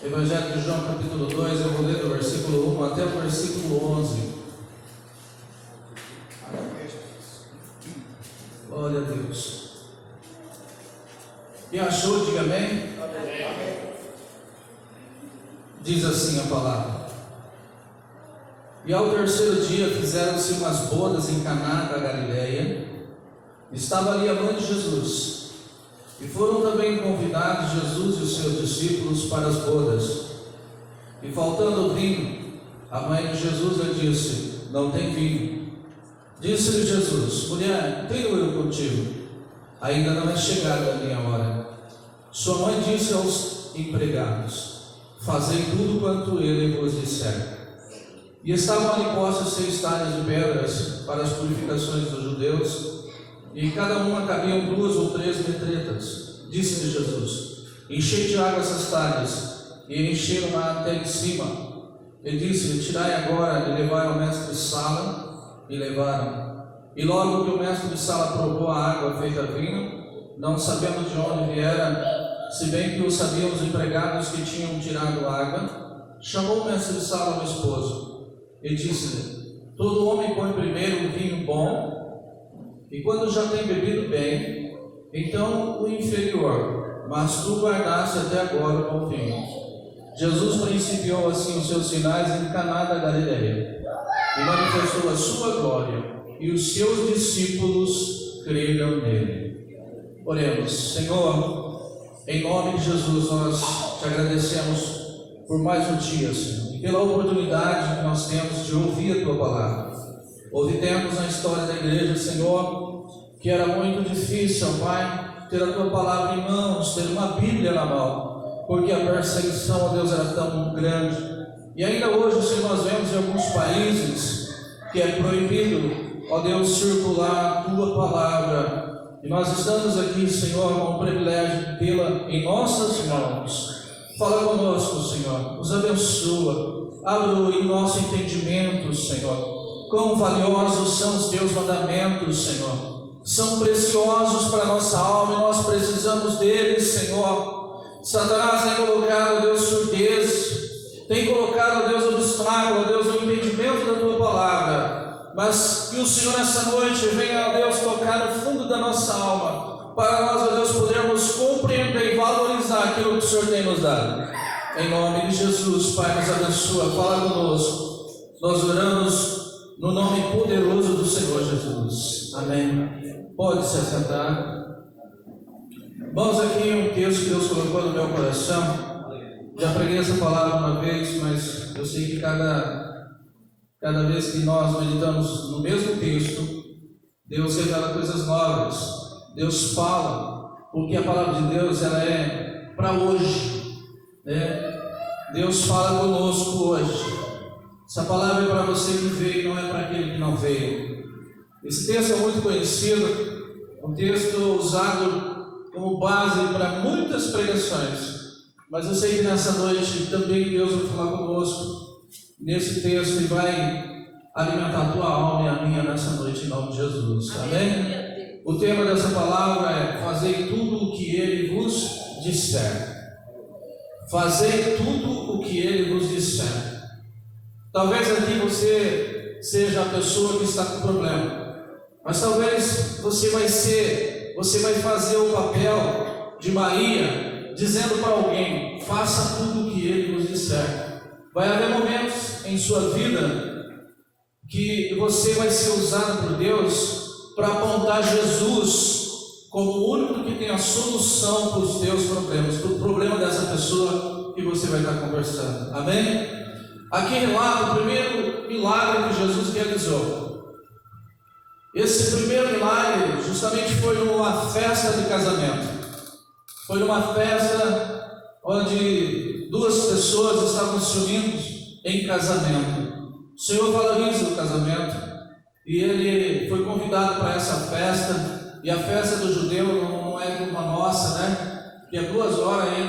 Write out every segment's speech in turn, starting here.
Evangelho de João, capítulo 2, eu vou ler do versículo 1 até o versículo 11. Glória a Deus. Quem achou, diga amém. Amém. Diz assim a palavra: E ao terceiro dia fizeram-se umas bodas em Caná da Galileia. Estava ali a mãe de Jesus. E foram também convidados Jesus e os seus discípulos para as bodas. E faltando o vinho, a mãe de Jesus lhe disse: Não tem vinho. Disse-lhe Jesus: Mulher, tenho eu contigo? Ainda não é chegada a minha hora. Sua mãe disse aos empregados: Fazei tudo quanto ele vos disser. E estavam ali postas 6 talhas de pedras para as purificações dos judeus, e em cada uma cabiam 2 ou 3 metretas. Disse-lhe Jesus: Enchei de água essas talhas. E encheram-a até em cima. E disse-lhe: Tirai agora e levai ao mestre de sala. E levaram. E logo que o mestre de sala provou a água feita vinho, não sabendo de onde viera, se bem que o sabiam os empregados que tinham tirado a água, chamou o mestre de sala ao esposo e disse-lhe: Todo homem põe primeiro o vinho bom, e quando já tem bebido bem, então o inferior, mas tu guardaste até agora o bom vinho. Jesus principiou assim os seus sinais em Caná da Galileia, e manifestou a sua glória, e os seus discípulos creram nele. Oremos. Senhor, em nome de Jesus, nós te agradecemos por mais um dia, Senhor, e pela oportunidade que nós temos de ouvir a tua palavra. Houve tempos na história da igreja, Senhor, que era muito difícil, Pai, ter a tua palavra em mãos, ter uma Bíblia na mão, porque a perseguição, ó Deus, era tão grande. E ainda hoje, Senhor, nós vemos em alguns países que é proibido, ó Deus, circular a tua palavra. E nós estamos aqui, Senhor, com o privilégio de tê-la em nossas mãos. Fala conosco, Senhor, nos abençoa, abre o nosso entendimento, Senhor. Quão valiosos são os teus mandamentos, Senhor. São preciosos para a nossa alma e nós precisamos deles, Senhor. Satanás tem colocado, Deus, surdez, tem colocado, Deus, obstáculo, Deus, o entendimento da tua palavra. Mas que o Senhor nessa noite venha, Deus, tocar no fundo da nossa alma, para nós, Deus, podermos compreender e valorizar aquilo que o Senhor tem nos dado. Em nome de Jesus, Pai, nos abençoa, fala conosco. Nós oramos no nome poderoso do Senhor Jesus. Amém. Pode se assentar. Vamos aqui um texto que Deus colocou no meu coração. Já preguei essa palavra uma vez, mas eu sei que cada vez que nós meditamos no mesmo texto, Deus revela coisas novas. Deus fala, porque a palavra de Deus, ela é para hoje, né? Deus fala conosco hoje. Essa palavra é para você que veio, não é para aquele que não veio. Esse texto é muito conhecido, um texto usado como base para muitas pregações. Mas eu sei que nessa noite também Deus vai falar conosco nesse texto e vai alimentar a tua alma e a minha nessa noite, em nome de Jesus. Amém? O tema dessa palavra é: Fazei tudo o que Ele vos disser. Fazei tudo o que Ele vos disser. Talvez aqui você seja a pessoa que está com problema, mas talvez você vai fazer o papel de Maria, dizendo para alguém: faça tudo o que Ele vos disser. Vai haver momentos em sua vida que você vai ser usado por Deus para apontar Jesus como o único que tem a solução para os teus problemas, para o problema dessa pessoa que você vai estar conversando. Amém? Aqui relata o primeiro milagre que Jesus realizou. Esse primeiro milagre justamente foi numa festa de casamento. Foi numa festa onde 2 pessoas estavam se unindo em casamento. O Senhor valoriza o casamento e ele foi convidado para essa festa. E a festa do judeu não é como a nossa, né? Que é 2 horas aí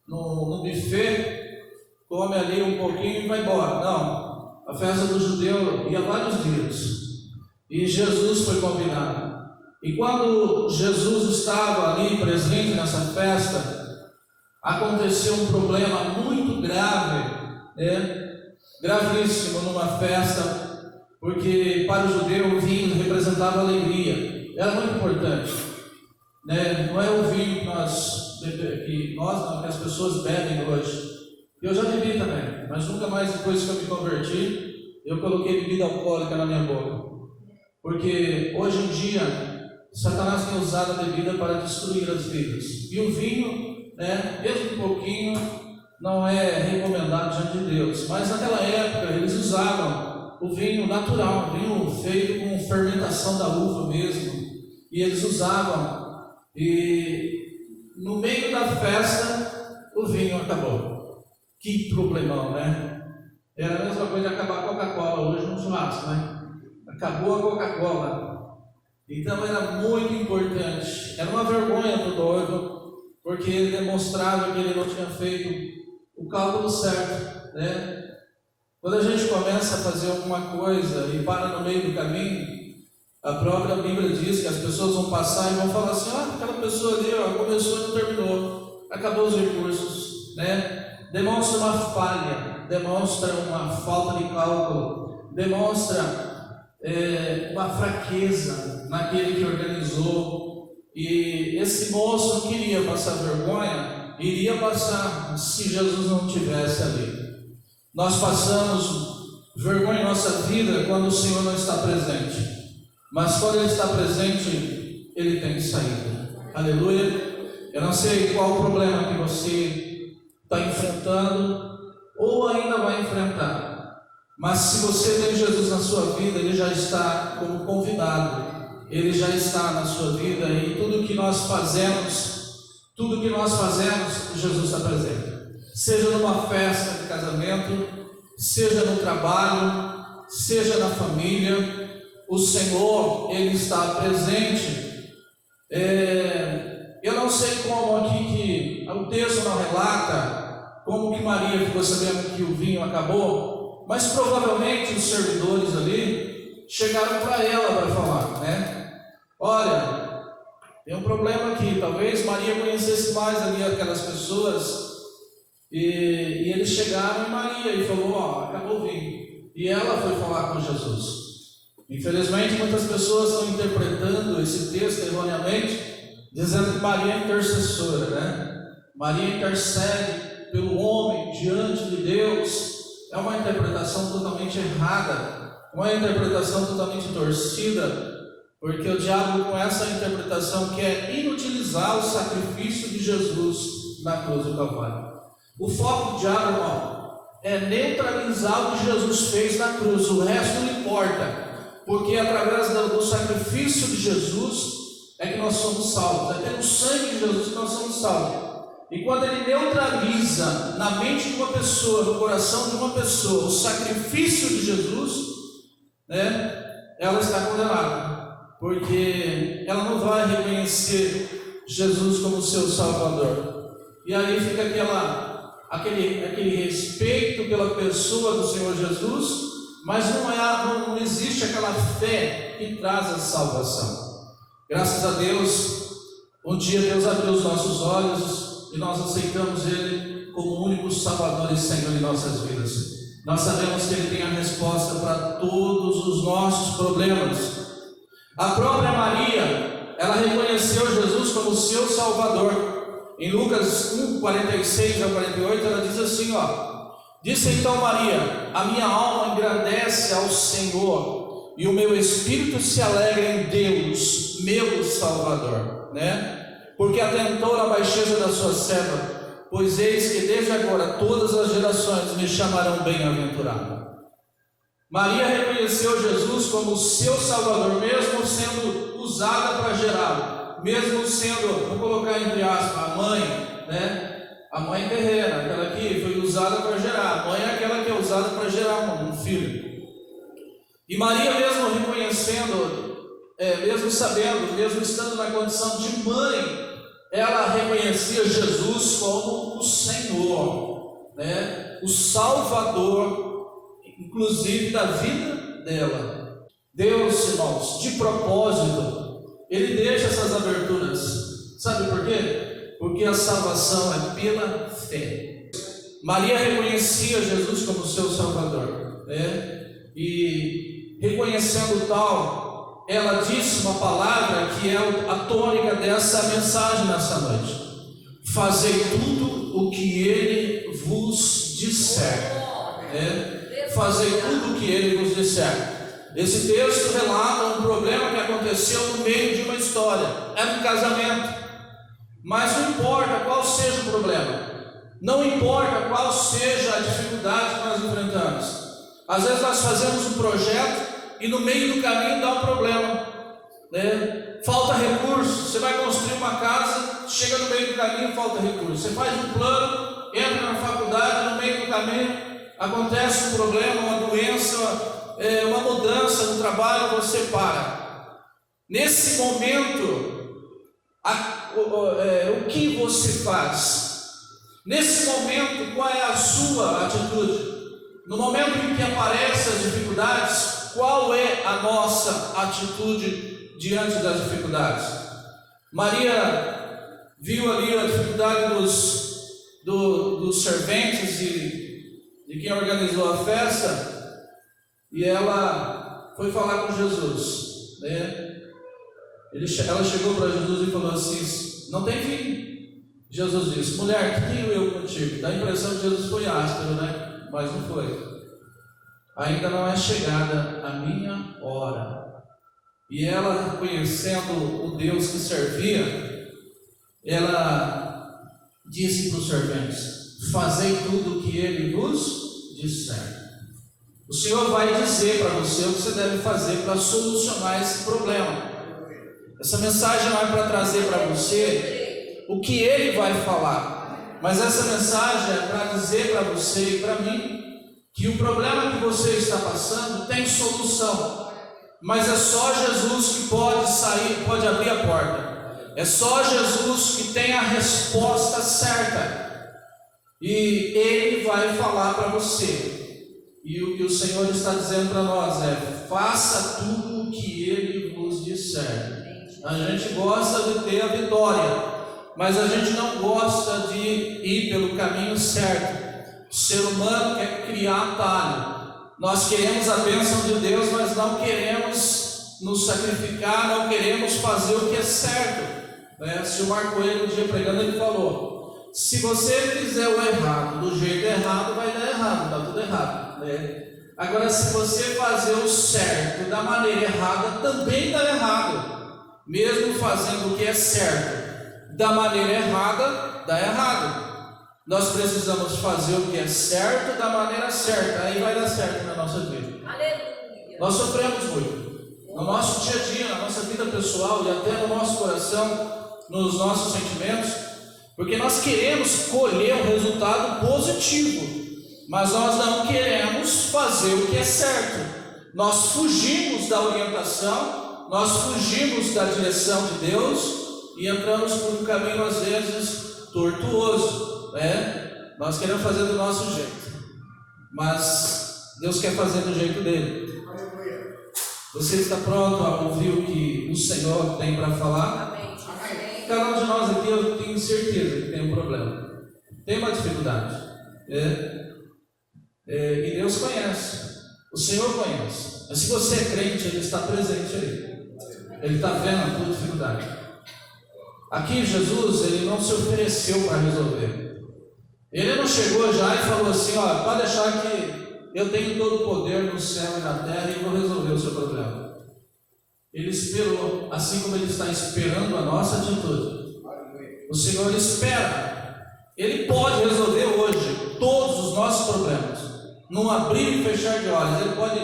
no buffet, come ali um pouquinho e vai embora. Não, a festa do judeu ia vários dias, e Jesus foi convidado. E quando Jesus estava ali presente nessa festa, aconteceu um problema muito grave, né? Gravíssimo numa festa, porque para o judeu o vinho representava alegria, era muito importante, né? Não é o vinho que que as pessoas bebem hoje. Eu já bebi também, mas nunca mais, depois que eu me converti, eu coloquei bebida alcoólica na minha boca, porque hoje em dia Satanás tem usado a bebida para destruir as vidas, e o vinho, né, mesmo um pouquinho, não é recomendado diante de Deus. Mas naquela época eles usavam o vinho natural, o vinho feito com fermentação da uva mesmo, e eles usavam, e no meio da festa o vinho acabou. Que problemão, né? Era a mesma coisa de acabar a Coca-Cola hoje no churrasco, né? Acabou a Coca-Cola. Então era muito importante, era uma vergonha para o doido, porque ele demonstrava que ele não tinha feito o cálculo certo, né? Quando a gente começa a fazer alguma coisa e para no meio do caminho, a própria Bíblia diz que as pessoas vão passar e vão falar assim: aquela pessoa ali, começou e não terminou, acabou os recursos, né? Demonstra uma falha, demonstra uma falta de cálculo, demonstra uma fraqueza naquele que organizou. E esse moço não queria passar vergonha, iria passar se Jesus não estivesse ali. Nós passamos vergonha em nossa vida quando o Senhor não está presente, mas quando Ele está presente, Ele tem saída. Aleluia. Eu não sei qual o problema que você está enfrentando ou ainda vai enfrentar, mas se você tem Jesus na sua vida, Ele já está como convidado, Ele já está na sua vida, e tudo que nós fazemos, Jesus está presente. Seja numa festa de casamento, seja no trabalho, seja na família, o Senhor, Ele está presente. Eu não sei como aqui, que o texto não relata como que Maria ficou sabendo que o vinho acabou, mas provavelmente os servidores ali chegaram para ela para falar, né? Olha, tem um problema aqui. Talvez Maria conhecesse mais ali aquelas pessoas, e eles chegaram em Maria e falou: acabou o vinho. E ela foi falar com Jesus. Infelizmente muitas pessoas estão interpretando esse texto erroneamente, dizendo que Maria é intercessora, né? Maria intercede pelo homem diante de Deus. É uma interpretação totalmente errada, uma interpretação totalmente torcida, porque o diabo, com essa interpretação, quer inutilizar o sacrifício de Jesus na cruz do Calvário. O foco do diabo, irmão, é neutralizar o que Jesus fez na cruz. O resto não importa, porque através do sacrifício de Jesus é que nós somos salvos, é pelo sangue de Jesus que nós somos salvos. E quando Ele neutraliza na mente de uma pessoa, no coração de uma pessoa, o sacrifício de Jesus, né, ela está condenada, porque ela não vai reconhecer Jesus como seu Salvador. E aí fica aquele respeito pela pessoa do Senhor Jesus, mas não existe aquela fé que traz a salvação. Graças a Deus, um dia Deus abriu os nossos olhos e nós aceitamos Ele como o único Salvador e Senhor em nossas vidas. Nós sabemos que Ele tem a resposta para todos os nossos problemas. A própria Maria, ela reconheceu Jesus como seu Salvador. Em Lucas 1, 46 a 48, ela diz assim: disse então Maria: a minha alma engrandece ao Senhor, e o meu espírito se alegra em Deus, meu Salvador, né? Porque atentou na baixeza da sua serva, pois eis que desde agora todas as gerações me chamarão bem-aventurado. Maria reconheceu Jesus como seu Salvador, mesmo sendo usada para gerar, mesmo sendo, vou colocar entre aspas, a mãe, né? A mãe terrena, aquela que foi usada para gerar. A mãe é aquela que é usada para gerar um filho. E Maria, mesmo reconhecendo, mesmo sabendo, mesmo estando na condição de mãe, ela reconhecia Jesus como o Senhor, né? O Salvador, inclusive da vida dela. Deus, irmãos, de propósito, Ele deixa essas aberturas. Sabe por quê? porque a salvação é pela fé. Maria reconhecia Jesus como seu Salvador, né? E reconhecendo tal, ela disse uma palavra que é a tônica dessa mensagem nessa noite: fazei tudo o que Ele vos disser, né? Fazei tudo o que Ele vos disser. Esse texto relata um problema que aconteceu no meio de uma história, é um casamento. Mas não importa qual seja o problema, não importa qual seja a dificuldade que nós enfrentamos. Às vezes nós fazemos um projeto e no meio do caminho dá um problema, né? Falta recurso. Você vai construir uma casa, chega no meio do caminho, falta recurso. Você faz um plano, entra na faculdade, no meio do caminho acontece um problema, uma doença, uma mudança no trabalho, você para. Nesse momento, o que você faz? Nesse momento, qual é a sua atitude? No momento em que aparecem as dificuldades, qual é a nossa atitude diante das dificuldades? Maria viu ali a dificuldade dos serventes e de quem organizou a festa, e ela foi falar com Jesus, né? Ela chegou para Jesus e falou assim: não tem fim. Jesus disse: mulher, que tenho eu contigo? Dá a impressão que Jesus foi áspero, né? Mas não foi. Ainda não é chegada a minha hora. E ela, reconhecendo o Deus que servia, ela disse para os serventes: fazei tudo o que Ele vos disser. O Senhor vai dizer para você o que você deve fazer para solucionar esse problema. Essa mensagem não é para trazer para você o que Ele vai falar, mas essa mensagem é para dizer para você e para mim que o problema que você está passando tem solução, mas é só Jesus que pode abrir a porta. É só Jesus que tem a resposta certa, e Ele vai falar para você. E o que o Senhor está dizendo para nós é: faça tudo o que Ele vos disser. A gente gosta de ter a vitória, mas a gente não gosta de ir pelo caminho certo. O ser humano quer criar atalho. Nós queremos a bênção de Deus, mas não queremos nos sacrificar, não queremos fazer o que é certo, né? Se o Marco Coelho, um dia pregando, ele falou: se você fizer o errado do jeito errado, vai dar errado, está tudo errado, né? Agora, se você fazer o certo da maneira errada, também dá errado. Mesmo fazendo o que é certo da maneira errada, dá errado. Nós precisamos fazer o que é certo da maneira certa, aí vai dar certo na nossa vida. Aleluia. Nós sofremos muito no nosso dia a dia, na nossa vida pessoal e até no nosso coração, nos nossos sentimentos, porque nós queremos colher um resultado positivo, mas nós não queremos fazer o que é certo. Nós fugimos da orientação, nós fugimos da direção de Deus e entramos por um caminho às vezes tortuoso, né? Nós queremos fazer do nosso jeito, mas Deus quer fazer do jeito dele. Você está pronto a ouvir o que o Senhor tem para falar? Amém. Cada um de nós aqui, eu tenho certeza que tem um problema, tem uma dificuldade, e Deus conhece, o Senhor conhece. Mas se você é crente, Ele está presente aí. Ele está vendo a tua dificuldade. Aqui Jesus, Ele não se ofereceu para resolver. Ele não chegou já e falou assim: ó, pode deixar que eu tenho todo o poder no céu e na terra e vou resolver o seu problema. Ele esperou, assim como Ele está esperando a nossa atitude. O Senhor espera. Ele pode resolver hoje todos os nossos problemas, num abrir e fechar de olhos. Ele pode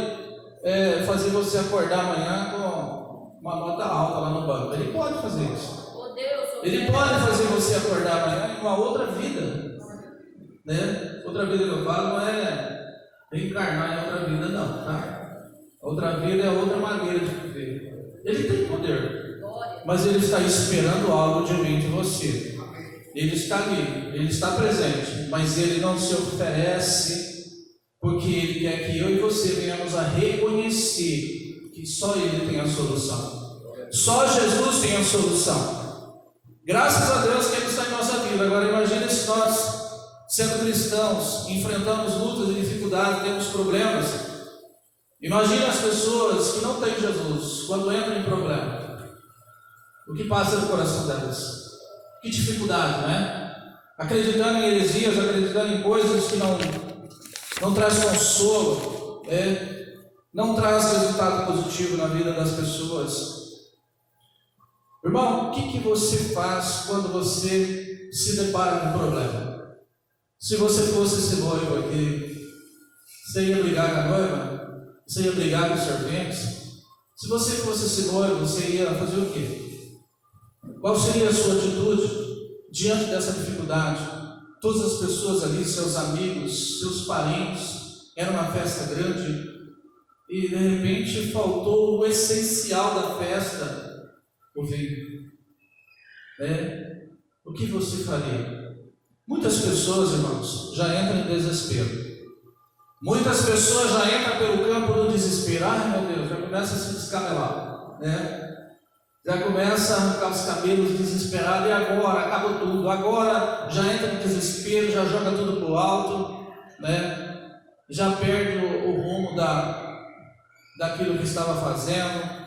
fazer você acordar amanhã com uma nota alta lá no banco. Ele pode fazer isso. Ele pode fazer você acordar amanhã em uma outra vida, né? Outra vida que eu falo não é reencarnar em outra vida, não, tá? Outra vida é outra maneira de viver. Ele tem poder, mas Ele está esperando algo de mim, de você. Ele está ali, Ele está presente, mas Ele não se oferece, porque Ele quer que eu e você venhamos a reconhecer que só Ele tem a solução. Só Jesus tem a solução. Graças a Deus que Ele está em nossa nós, sendo cristãos, enfrentamos lutas e dificuldades, temos problemas. Imagina as pessoas que não têm Jesus, quando entram em problema. O que passa no coração delas? Que dificuldade, não é? Acreditando em heresias, acreditando em coisas que não traz consolo, não traz resultado positivo na vida das pessoas. Irmão, o que você faz quando você se depara com um problema? Se você fosse esse noivo aqui, você ia brigar com a noiva? Você ia brigar com os serventes? Se você fosse esse noivo, você ia fazer o quê? Qual seria a sua atitude diante dessa dificuldade? Todas as pessoas ali, seus amigos, seus parentes, era uma festa grande e de repente faltou o essencial da festa, o vinho. O que você faria? Muitas pessoas, irmãos, já entram em desespero. Muitas pessoas já entram pelo campo do desespero. Ai meu Deus, já começa a se descabelar, já começa a arrancar os cabelos desesperado. E agora? Acaba tudo. Agora já entra no desespero, já joga tudo para o alto, já perde o rumo daquilo que estava fazendo.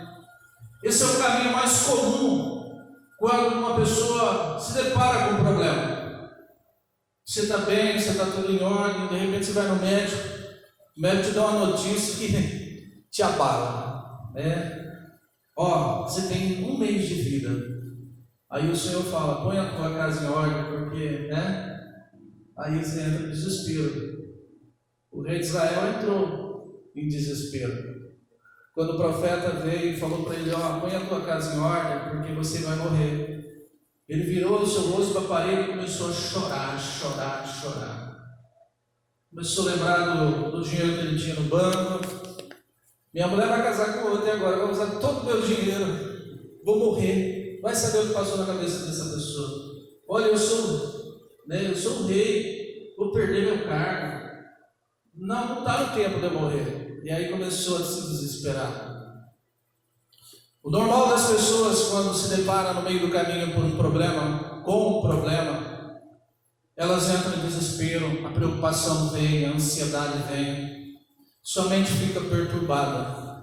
Esse é o caminho mais comum quando uma pessoa se depara com um problema. Você está bem, você está tudo em ordem, de repente você vai no médico, o médico te dá uma notícia que te abala, você tem 1 mês de vida. Aí o Senhor fala, põe a tua casa em ordem, porque, aí você entra em desespero. O rei de Israel entrou em desespero. Quando o profeta veio e falou para ele, põe a tua casa em ordem, porque você vai morrer. Ele virou o seu rosto para a parede e começou a chorar. Começou a lembrar do dinheiro que ele tinha no banco. Minha mulher vai casar com outro e agora vai usar todo o meu dinheiro. Vou morrer. Vai saber o que passou na cabeça dessa pessoa. Olha, eu sou o rei, vou perder meu cargo. Não está no tempo de eu morrer. E aí começou a se desesperar. O normal das pessoas, quando se depara no meio do caminho por um problema, com um problema, elas entram em desespero, a preocupação vem, a ansiedade vem, sua mente fica perturbada,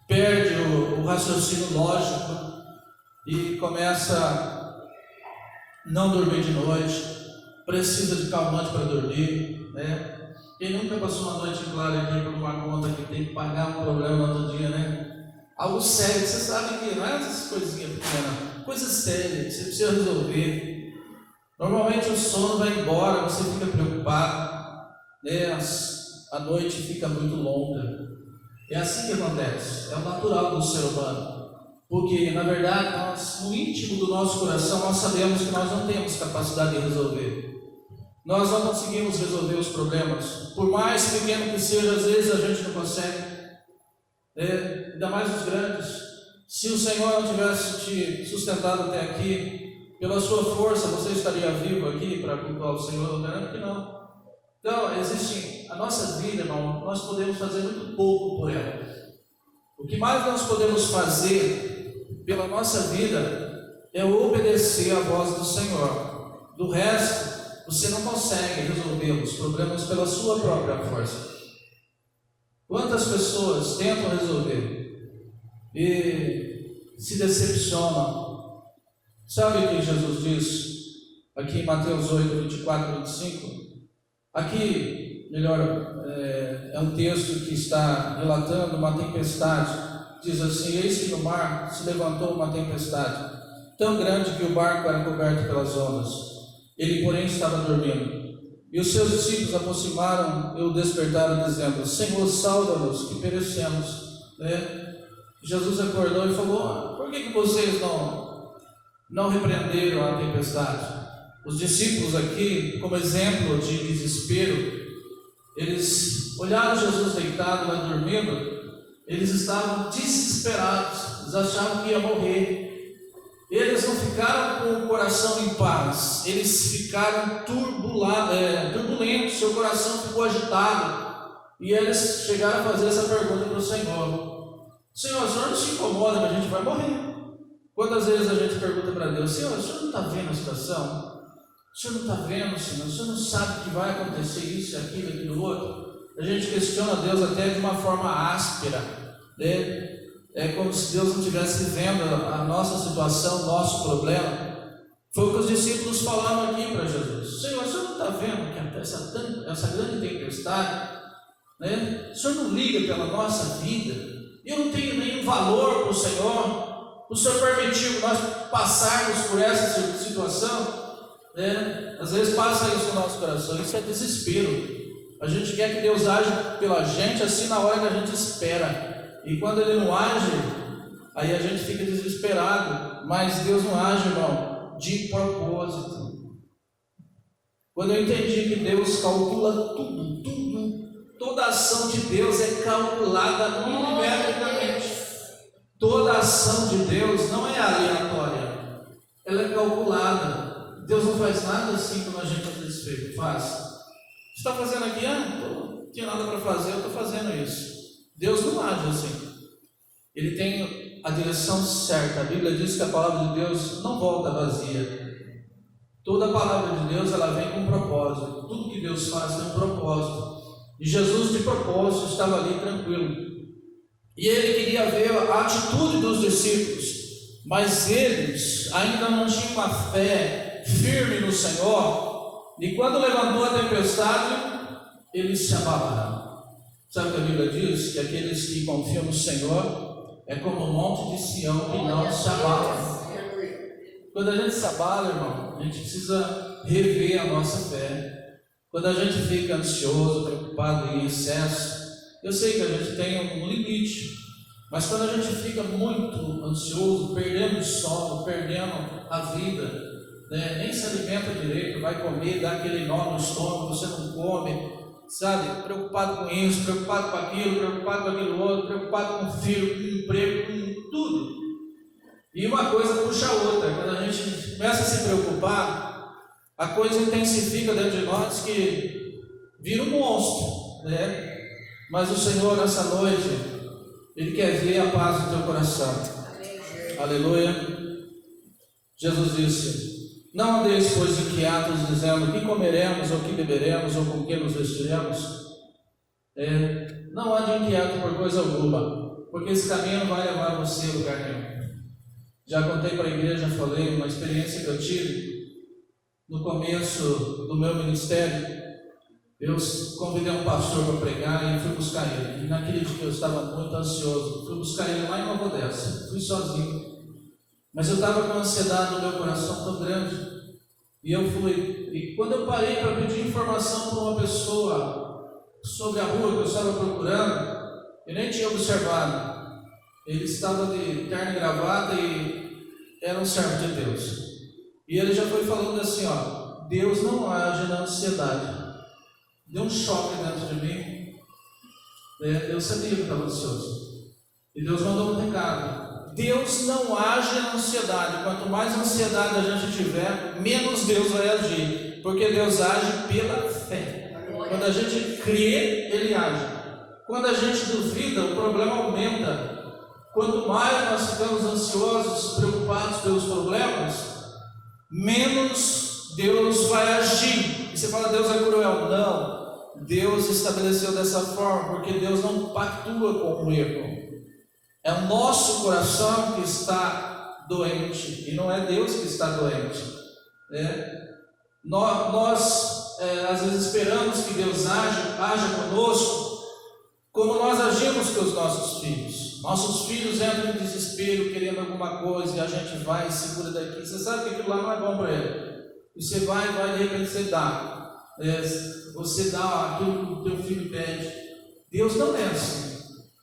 perde o raciocínio lógico e começa a não dormir de noite, precisa de calmante para dormir, Quem nunca passou uma noite clara aqui por uma conta que tem que pagar um problema no outro dia, Algo sério, você sabe que não é essas coisinhas pequenas, coisas sérias que você precisa resolver. Normalmente o sono vai embora, você fica preocupado, a noite fica muito longa. É assim que acontece, é o natural do ser humano. Porque, na verdade, nós, no íntimo do nosso coração, nós sabemos que nós não temos capacidade de resolver. Nós não conseguimos resolver os problemas. Por mais pequeno que seja, às vezes a gente não consegue. Ainda mais os grandes. Se o Senhor não tivesse te sustentado até aqui, pela sua força você estaria vivo aqui para cultuar o Senhor? Eu garanto que não. Então, existe a nossa vida, irmão, nós podemos fazer muito pouco por ela. O que mais nós podemos fazer pela nossa vida é obedecer à voz do Senhor. Do resto, você não consegue resolver os problemas pela sua própria força. Quantas pessoas tentam resolver e se decepcionam? Sabe o que Jesus diz aqui em Mateus 8, 24 e 25? Aqui, é um texto que está relatando uma tempestade. Diz assim: eis que no mar se levantou uma tempestade, tão grande que o barco era coberto pelas ondas. Ele, porém, estava dormindo. E os seus discípulos aproximaram e o despertaram, dizendo: Senhor, salva-nos, que perecemos. Jesus acordou e falou: por que vocês não repreenderam a tempestade? Os discípulos aqui, como exemplo de desespero, eles olharam Jesus deitado lá dormindo, eles estavam desesperados, eles achavam que ia morrer. Eles não ficaram com o coração em paz, eles ficaram turbulentos, seu coração ficou agitado. E eles chegaram a fazer essa pergunta para o Senhor: Senhor, o Senhor não se incomoda que a gente vai morrer? Quantas vezes a gente pergunta para Deus: Senhor, o Senhor não está vendo a situação? O senhor não está vendo, Senhor? O senhor não sabe que vai acontecer isso, aquilo, aquilo outro? A gente questiona Deus até de uma forma áspera, né? É como se Deus não estivesse vendo a nossa situação, o nosso problema. Foi o que os discípulos falaram aqui para Jesus: Senhor, o senhor não está vendo que essa grande tempestade, né? O senhor não liga pela nossa vida? Eu não tenho nenhum valor para o Senhor. O Senhor permitiu nós passarmos por essa situação, né? Às vezes passa isso no nosso coração. Isso é desespero. A gente quer que Deus age pela gente assim na hora que a gente espera, e quando Ele não age, aí a gente fica desesperado. Mas Deus não age, irmão, de propósito. Quando eu entendi que Deus calcula tudo, toda ação de Deus é calculada milimetricamente. Toda ação de Deus não é aleatória, ela é calculada. Deus não faz nada assim como a gente às vezes faz. Você está fazendo aqui? Não tinha nada para fazer, eu estou fazendo isso. Deus não age assim. Ele tem a direção certa. A Bíblia diz que a palavra de Deus não volta vazia. Toda a palavra de Deus, ela vem com um propósito. Tudo que Deus faz tem um propósito. E Jesus, de propósito, estava ali tranquilo. E ele queria ver a atitude dos discípulos, mas eles ainda não tinham uma fé firme no Senhor. E quando levantou a tempestade, eles se abalaram. Sabe o que a Bíblia diz? Que aqueles que confiam no Senhor é como o monte de Sião que não se abala. Quando a gente se abala, irmão, a gente precisa rever a nossa fé. Quando a gente fica ansioso, preocupado em excesso, eu sei que a gente tem um limite, mas quando a gente fica muito ansioso, perdendo o sono, perdendo a vida, né? Nem se alimenta direito, vai comer, dá aquele nó no estômago, você não come, sabe? Preocupado com isso, preocupado com aquilo outro, preocupado com o filho, com o emprego, com tudo. E uma coisa puxa a outra. Quando a gente começa a se preocupar, a coisa intensifica dentro de nós, que vira um monstro, né? Mas o Senhor, nessa noite, Ele quer ver a paz do teu coração. Aleluia. Jesus disse: não andeis, pois, inquietos, dizendo: que comeremos, ou que beberemos, ou com que nos vestiremos. Não ande inquieto por coisa alguma, porque esse caminho não vai levar você a lugar nenhum. Já contei para a igreja, falei uma experiência que eu tive no começo do meu ministério. Eu convidei um pastor para pregar e fui buscar ele. E naquele dia que eu estava muito ansioso, fui buscar ele lá em Nova Odessa. Fui sozinho, mas eu estava com ansiedade no meu coração tão grande. E eu fui. E quando eu parei para pedir informação para uma pessoa sobre a rua que eu estava procurando, eu nem tinha observado. Ele estava de terno e gravata e era um servo de Deus. E ele já foi falando assim: ó, Deus não age na ansiedade. Deu um choque dentro de mim. Eu sabia que eu estava ansioso. E Deus mandou um recado: Deus não age na ansiedade. Quanto mais ansiedade a gente tiver, menos Deus vai agir. Porque Deus age pela fé. Quando a gente crê, Ele age. Quando a gente duvida, o problema aumenta. Quanto mais nós ficamos ansiosos, preocupados pelos problemas, menos Deus vai agir. E você fala: Deus é cruel. Não. Deus estabeleceu dessa forma, porque Deus não pactua com o erro. É o nosso coração que está doente, e não é Deus que está doente, né? Nós às vezes esperamos que Deus haja conosco, como nós agimos com os nossos filhos. Nossos filhos entram em desespero, querendo alguma coisa, e a gente vai e segura daqui. Você sabe que aquilo lá não é bom para ele. E você vai, de repente você dá. Você dá aquilo que o teu filho pede. Deus não é assim.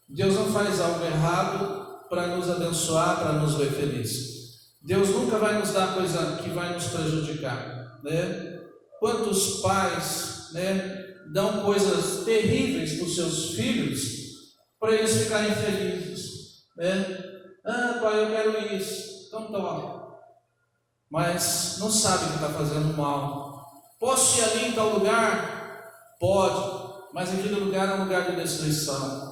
Deus não faz algo errado para nos abençoar, para nos ver felizes. Deus nunca vai nos dar coisa que vai nos prejudicar, né? Quantos pais, né, dão coisas terríveis para os seus filhos para eles ficarem felizes, né? Pai, eu quero isso, então toma. Mas não sabe que está fazendo mal. Posso ir ali em tal lugar? Pode, mas aquele lugar é um lugar de destruição.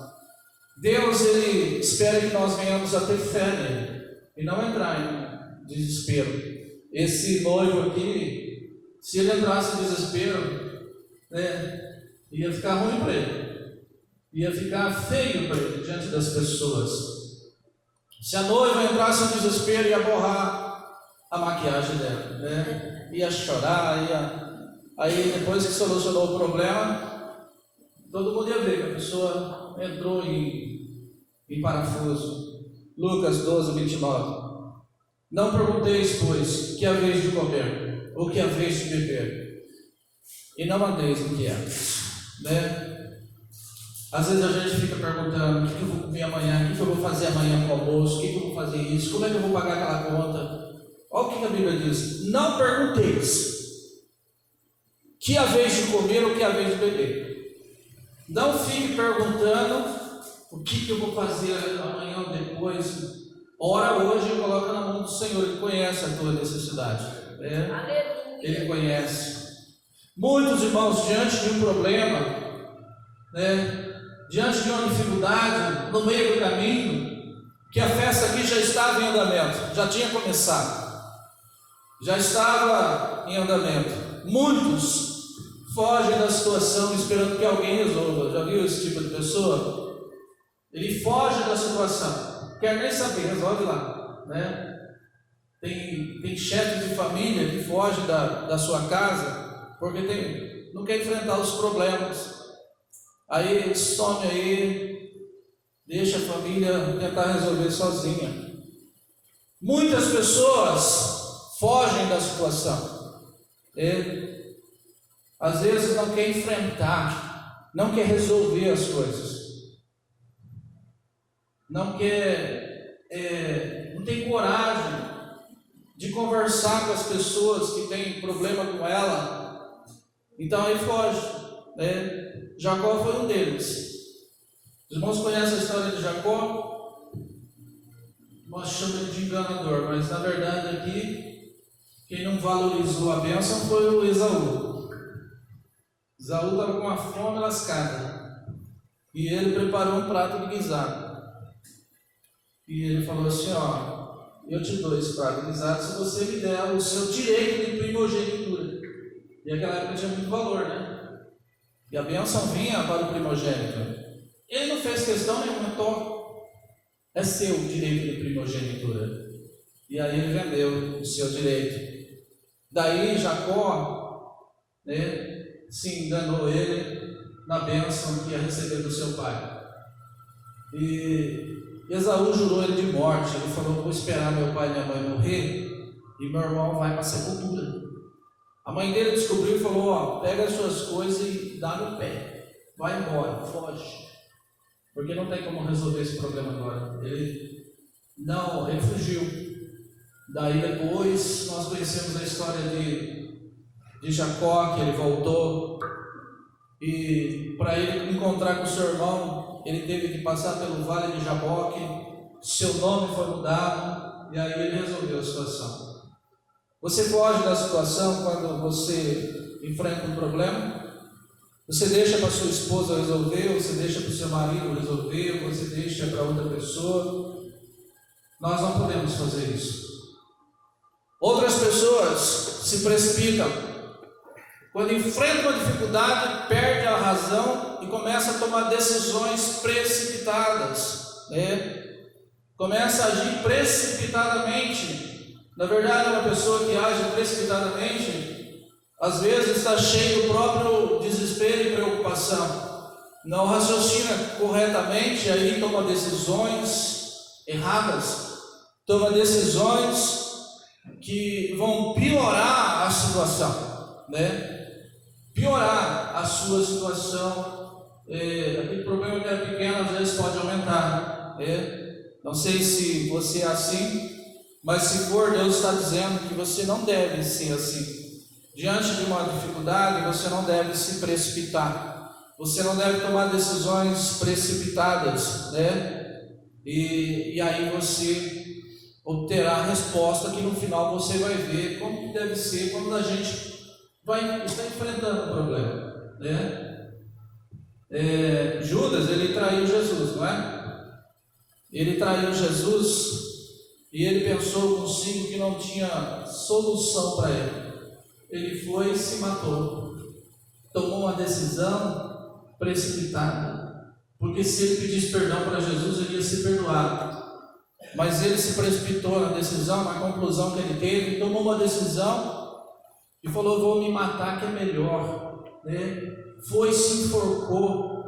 Deus, Ele espera que nós venhamos a ter fé nele e não entrar em desespero. Esse noivo aqui, Se ele entrasse em desespero, né, ia ficar ruim para ele, ia ficar feio para ele diante das pessoas. Se a noiva entrasse em desespero, ia borrar a maquiagem dela, né? Ia chorar, aí depois que solucionou o problema, todo mundo ia ver que a pessoa entrou em parafuso. Lucas 12, 29. Não pergunteis, pois, que haveis de comer, ou que haveis de beber, e não andeis inquietos, né? Às vezes a gente fica perguntando: o que eu vou comer amanhã, o que eu vou fazer amanhã com o almoço, o que eu vou fazer isso, como é que eu vou pagar aquela conta? Olha o que a Bíblia diz: não pergunteis que haveis de comer ou que haveis de beber. Não fique perguntando o que eu vou fazer amanhã ou depois. Ora hoje e coloca na mão do Senhor. Ele conhece a tua necessidade, né? Ele conhece. Muitos irmãos, diante de um problema, né, diante de uma dificuldade, no meio do caminho, que a festa aqui já estava em andamento, já tinha começado, já estava em andamento. Muitos fogem da situação esperando que alguém resolva. Já viu esse tipo de pessoa? Ele foge da situação, quer nem saber, resolve lá, né? Tem chefes de família que fogem da sua casa porque não quer enfrentar os problemas. Aí some aí, deixa a família tentar resolver sozinha. Muitas pessoas fogem da situação, às vezes não quer enfrentar, não quer resolver as coisas, não tem coragem de conversar com as pessoas que têm problema com ela, então aí foge, né? Jacó foi um deles. Os irmãos conhecem a história de Jacó? Nós chamamos ele de enganador, mas na verdade aqui quem não valorizou a bênção foi o Esaú. Esaú estava com uma fome lascada e ele preparou um prato de guisado. E ele falou assim: ó, eu te dou esse prato de guisado se você me der o seu direito de primogenitura. E naquela época tinha muito valor, né? E a bênção vinha para o primogênito. Ele não fez questão nenhuma, é seu o direito de primogenitura. E aí ele vendeu o seu direito. Daí Jacó, né, se enganou ele na bênção que ia receber do seu pai. E Esaú jurou ele de morte. Ele falou: vou esperar meu pai e minha mãe morrer e meu irmão vai para a sepultura. A mãe dele descobriu e falou: ó, pega as suas coisas e dá no pé, vai embora, foge, porque não tem como resolver esse problema agora. Ele fugiu. Daí depois nós conhecemos a história de Jacó, que ele voltou, e para ele encontrar com seu irmão, ele teve que passar pelo vale de Jaboque, seu nome foi mudado, e aí ele resolveu a situação. Você foge da situação quando você enfrenta um problema? Você deixa para sua esposa resolver, ou você deixa para o seu marido resolver, ou você deixa para outra pessoa? Nós não podemos fazer isso. Outras pessoas se precipitam. Quando enfrentam uma dificuldade, perde a razão e começa a tomar decisões precipitadas, né? Começa a agir precipitadamente. Na verdade, uma pessoa que age precipitadamente, às vezes está cheio do próprio desespero e preocupação. Não raciocina corretamente, aí toma decisões erradas, toma decisões que vão piorar a situação, né? Piorar a sua situação. Aquele problema que é pequeno, às vezes pode aumentar, né? Não sei se você é assim, mas se for, Deus está dizendo que você não deve ser assim. Diante de uma dificuldade, você não deve se precipitar. Você não deve tomar decisões precipitadas, né? E aí você obterá a resposta que no final você vai ver como que deve ser quando a gente está enfrentando um problema, né? Judas, ele traiu Jesus, não é? Ele traiu Jesus e ele pensou consigo que não tinha solução para ele. ele foi e se matou. Tomou uma decisão precipitada, porque se ele pedisse perdão para Jesus, ele ia ser perdoado. Mas ele se precipitou na decisão, na conclusão que ele teve, tomou uma decisão e falou: vou me matar que é melhor, né? Foi, se enforcou.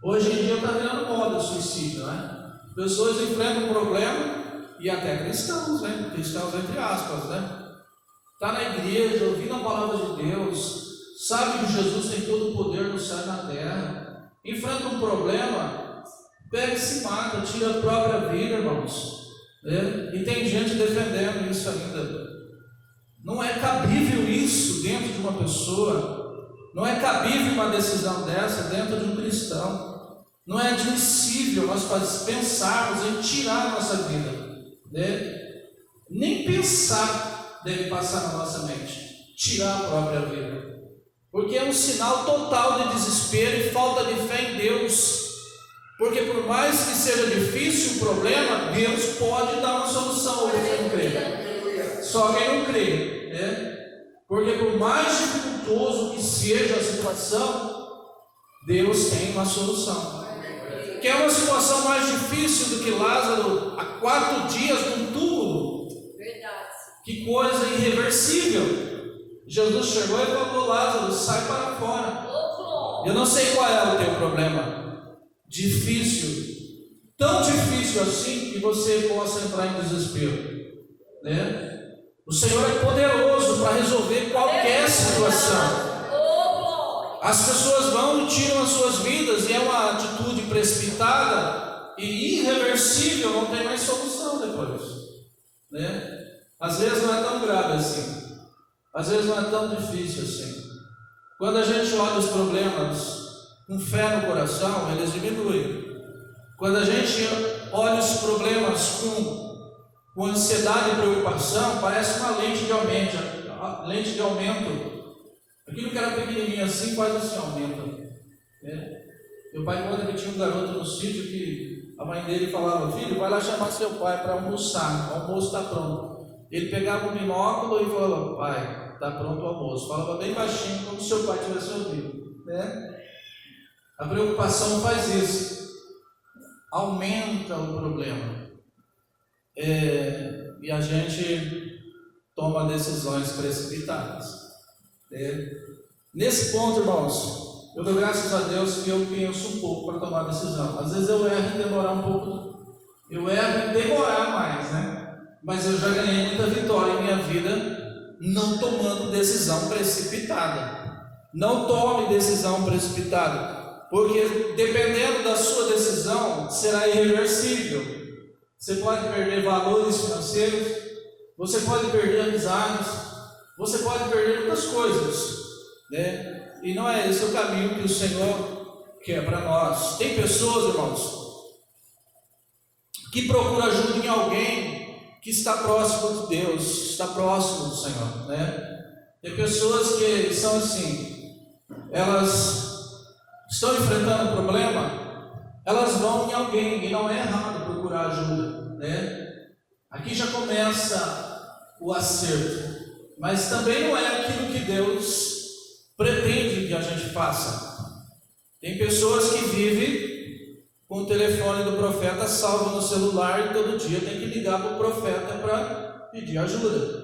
Hoje em dia está virando moda o suicídio, né? Pessoas enfrentam um problema, e até cristãos, né? Cristãos entre aspas, né? Está na igreja, ouvindo a palavra de Deus, sabe que Jesus tem todo o poder no céu e na terra, enfrenta um problema, pega e se mata, tira a própria vida, irmãos, né? E tem gente defendendo isso ainda. Não é cabível isso dentro de uma pessoa, não é cabível uma decisão dessa dentro de um cristão, não é admissível nós pensarmos em tirar a nossa vida, né? Nem pensar deve passar na nossa mente, tirar a própria vida, porque é um sinal total de desespero e falta de fé em Deus. Porque por mais que seja difícil o problema, Deus pode dar uma solução. Ou você não crê? Só quem não crê, né? Porque por mais dificultoso que seja a situação, Deus tem uma solução. Quer uma situação mais difícil do que Lázaro há 4 dias num túmulo? Verdade. Que coisa irreversível. Jesus chegou e falou: Lázaro, sai para fora. Eu não sei qual é o teu problema. Difícil, tão difícil assim que você possa entrar em desespero, né? O Senhor é poderoso para resolver qualquer situação. As pessoas vão e tiram as suas vidas, e é uma atitude precipitada e irreversível, não tem mais solução depois, né? Às vezes não é tão grave assim, às vezes não é tão difícil assim. Quando a gente olha os problemas com fé no coração, eles diminuem. Quando a gente olha os problemas com ansiedade e preocupação, parece uma lente de aumento. Lente de aumento. Aquilo que era pequenininho assim, faz assim, aumenta. Né? Meu pai conta que tinha um garoto no sítio que a mãe dele falava: filho, vai lá chamar seu pai para almoçar, o almoço está pronto. Ele pegava um binóculo e falava: pai, está pronto o almoço. Falava bem baixinho, como se seu pai tivesse ouvido, né? A preocupação faz isso, aumenta o problema, e a gente toma decisões precipitadas. Nesse ponto, irmãos, eu dou graças a Deus que eu penso um pouco para tomar decisão. Às vezes eu erro em demorar um pouco, eu erro em demorar mais, né? Mas eu já ganhei muita vitória em minha vida não tomando decisão precipitada. Não tome decisão precipitada, porque dependendo da sua decisão, será irreversível. Você pode perder valores financeiros, você pode perder amizades, você pode perder muitas coisas, né? E não é esse o caminho que o Senhor quer para nós. Tem pessoas, irmãos, que procuram ajuda em alguém que está próximo de Deus, está próximo do Senhor, né? Tem pessoas que são assim, elas estão enfrentando um problema, elas vão em alguém, e não é errado procurar ajuda, né? Aqui já começa o acerto, mas também não é aquilo que Deus pretende que a gente faça. Tem pessoas que vivem com o telefone do profeta salvo no celular e todo dia tem que ligar para o profeta para pedir ajuda,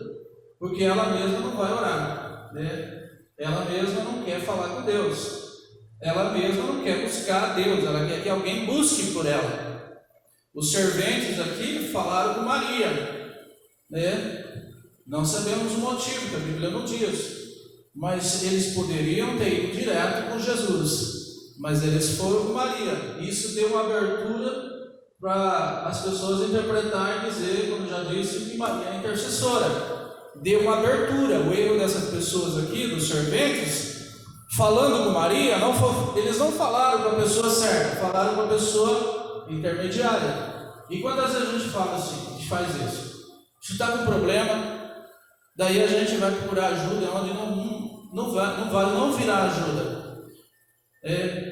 porque ela mesma não vai orar, né? Ela mesma não quer falar com Deus. Ela mesma não quer buscar a Deus, ela quer que alguém busque por ela. Os serventes aqui falaram com Maria, né? Não sabemos o motivo, que a Bíblia não diz, mas eles poderiam ter ido direto com Jesus, mas eles foram com Maria. Isso deu uma abertura para as pessoas interpretarem e dizer, como já disse, que Maria é intercessora. Deu uma abertura. O erro dessas pessoas aqui, dos serventes, falando com Maria, eles não falaram com a pessoa certa, falaram com a pessoa intermediária. E quantas vezes a gente fala assim, a gente faz isso? A gente está com um problema, daí a gente vai procurar ajuda onde não vale não virar ajuda.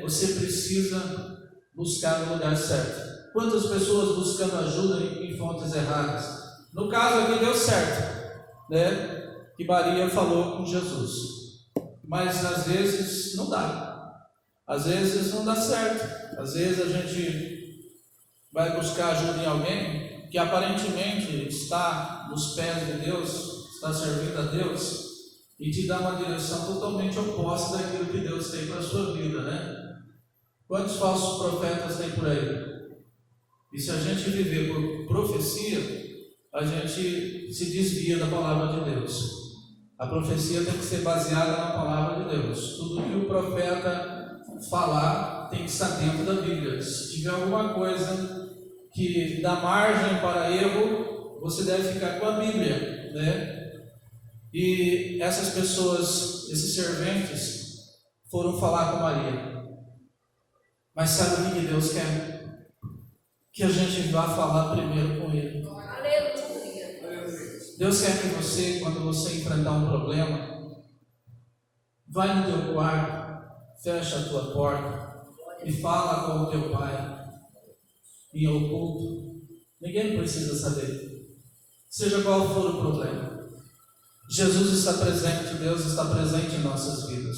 Você precisa buscar no lugar certo. Quantas pessoas buscando ajuda em fontes erradas? No caso aqui deu certo, né? que Maria falou com Jesus. Mas às vezes não dá. Às vezes não dá certo. Às vezes a gente vai buscar ajuda em alguém que aparentemente está nos pés de Deus, está servindo a Deus, e te dá uma direção totalmente oposta daquilo que Deus tem para a sua vida, né? Quantos falsos profetas tem por aí? E se a gente viver por profecia, a gente se desvia da palavra de Deus. A profecia tem que ser baseada na palavra de Deus. Tudo que o profeta falar tem que estar dentro da Bíblia. Se tiver alguma coisa que dá margem para erro, você deve ficar com a Bíblia, né? E essas pessoas, esses serventes, foram falar com Maria. Mas sabe o que Deus quer? Que a gente vá falar primeiro com Ele. Deus quer que você, quando você enfrentar um problema, vai no teu quarto, fecha a tua porta e fala com o teu pai em oculto. Ninguém precisa saber, seja qual for o problema. Jesus está presente, Deus está presente em nossas vidas.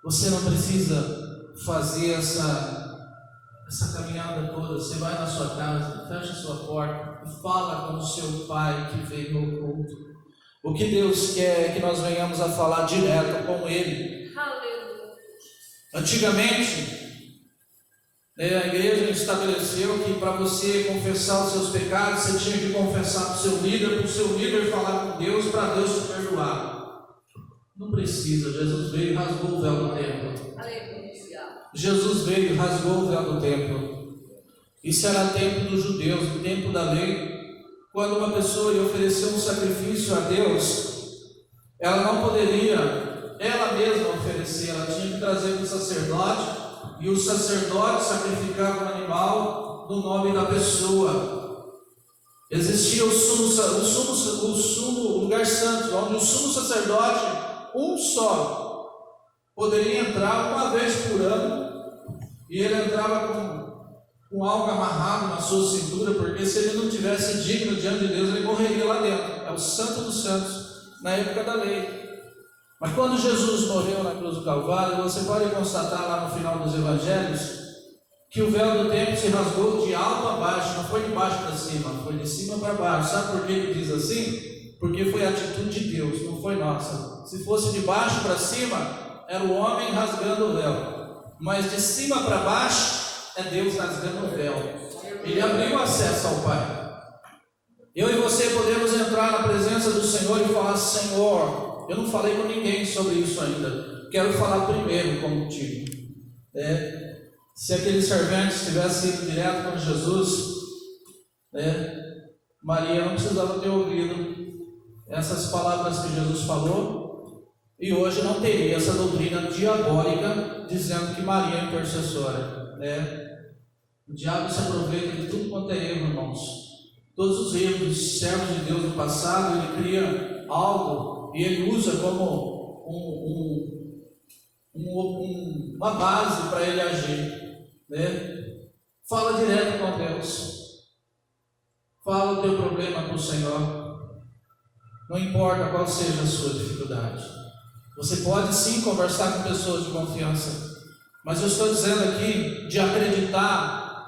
Você não precisa fazer essa caminhada toda. Você vai na sua casa, fecha a sua porta e fala com o seu pai que veio no oculto. O que Deus quer é que nós venhamos a falar direto com Ele. Antigamente, a igreja estabeleceu que para você confessar os seus pecados, você tinha que confessar para o seu líder falar com Deus, para Deus te perdoar. Não precisa. Jesus veio e rasgou o véu do templo. Jesus veio e rasgou o véu do templo. Isso era tempo dos judeus, o tempo da lei. Quando uma pessoa ia oferecer um sacrifício a Deus, ela não poderia ela mesma oferecer, ela tinha que trazer para o sacerdote, e o sacerdote sacrificava o animal no nome da pessoa. Existia o lugar santo, onde o sumo sacerdote, um só, poderia entrar uma vez por ano, e ele entrava com algo amarrado na sua cintura, porque se ele não tivesse digno diante de Deus, ele morreria lá dentro. É o santo dos santos, na época da lei. Mas quando Jesus morreu na cruz do Calvário, você pode constatar lá no final dos evangelhos, que o véu do templo se rasgou de alto a baixo, não foi de baixo para cima, foi de cima para baixo. Sabe por que ele diz assim? Porque foi a atitude de Deus, não foi nossa. Se fosse de baixo para cima, era o homem rasgando o véu. Mas de cima para baixo, é Deus rasgando o véu. Ele abriu acesso ao Pai. Eu e você podemos entrar na presença do Senhor e falar: Senhor, eu não falei com ninguém sobre isso ainda, quero falar primeiro contigo. Se aqueles serventes tivessem ido direto com Jesus, Maria não precisava ter ouvido essas palavras que Jesus falou, e hoje não teria essa doutrina diabólica dizendo que Maria é intercessora. O diabo se aproveita de tudo quanto é erro, irmãos. Todos os erros dos servos de Deus no passado, ele cria algo e ele usa como uma base para ele agir. Fala direto com Deus. Fala o teu problema para o Senhor. Não importa qual seja a sua dificuldade. Você pode sim conversar com pessoas de confiança, mas eu estou dizendo aqui de acreditar,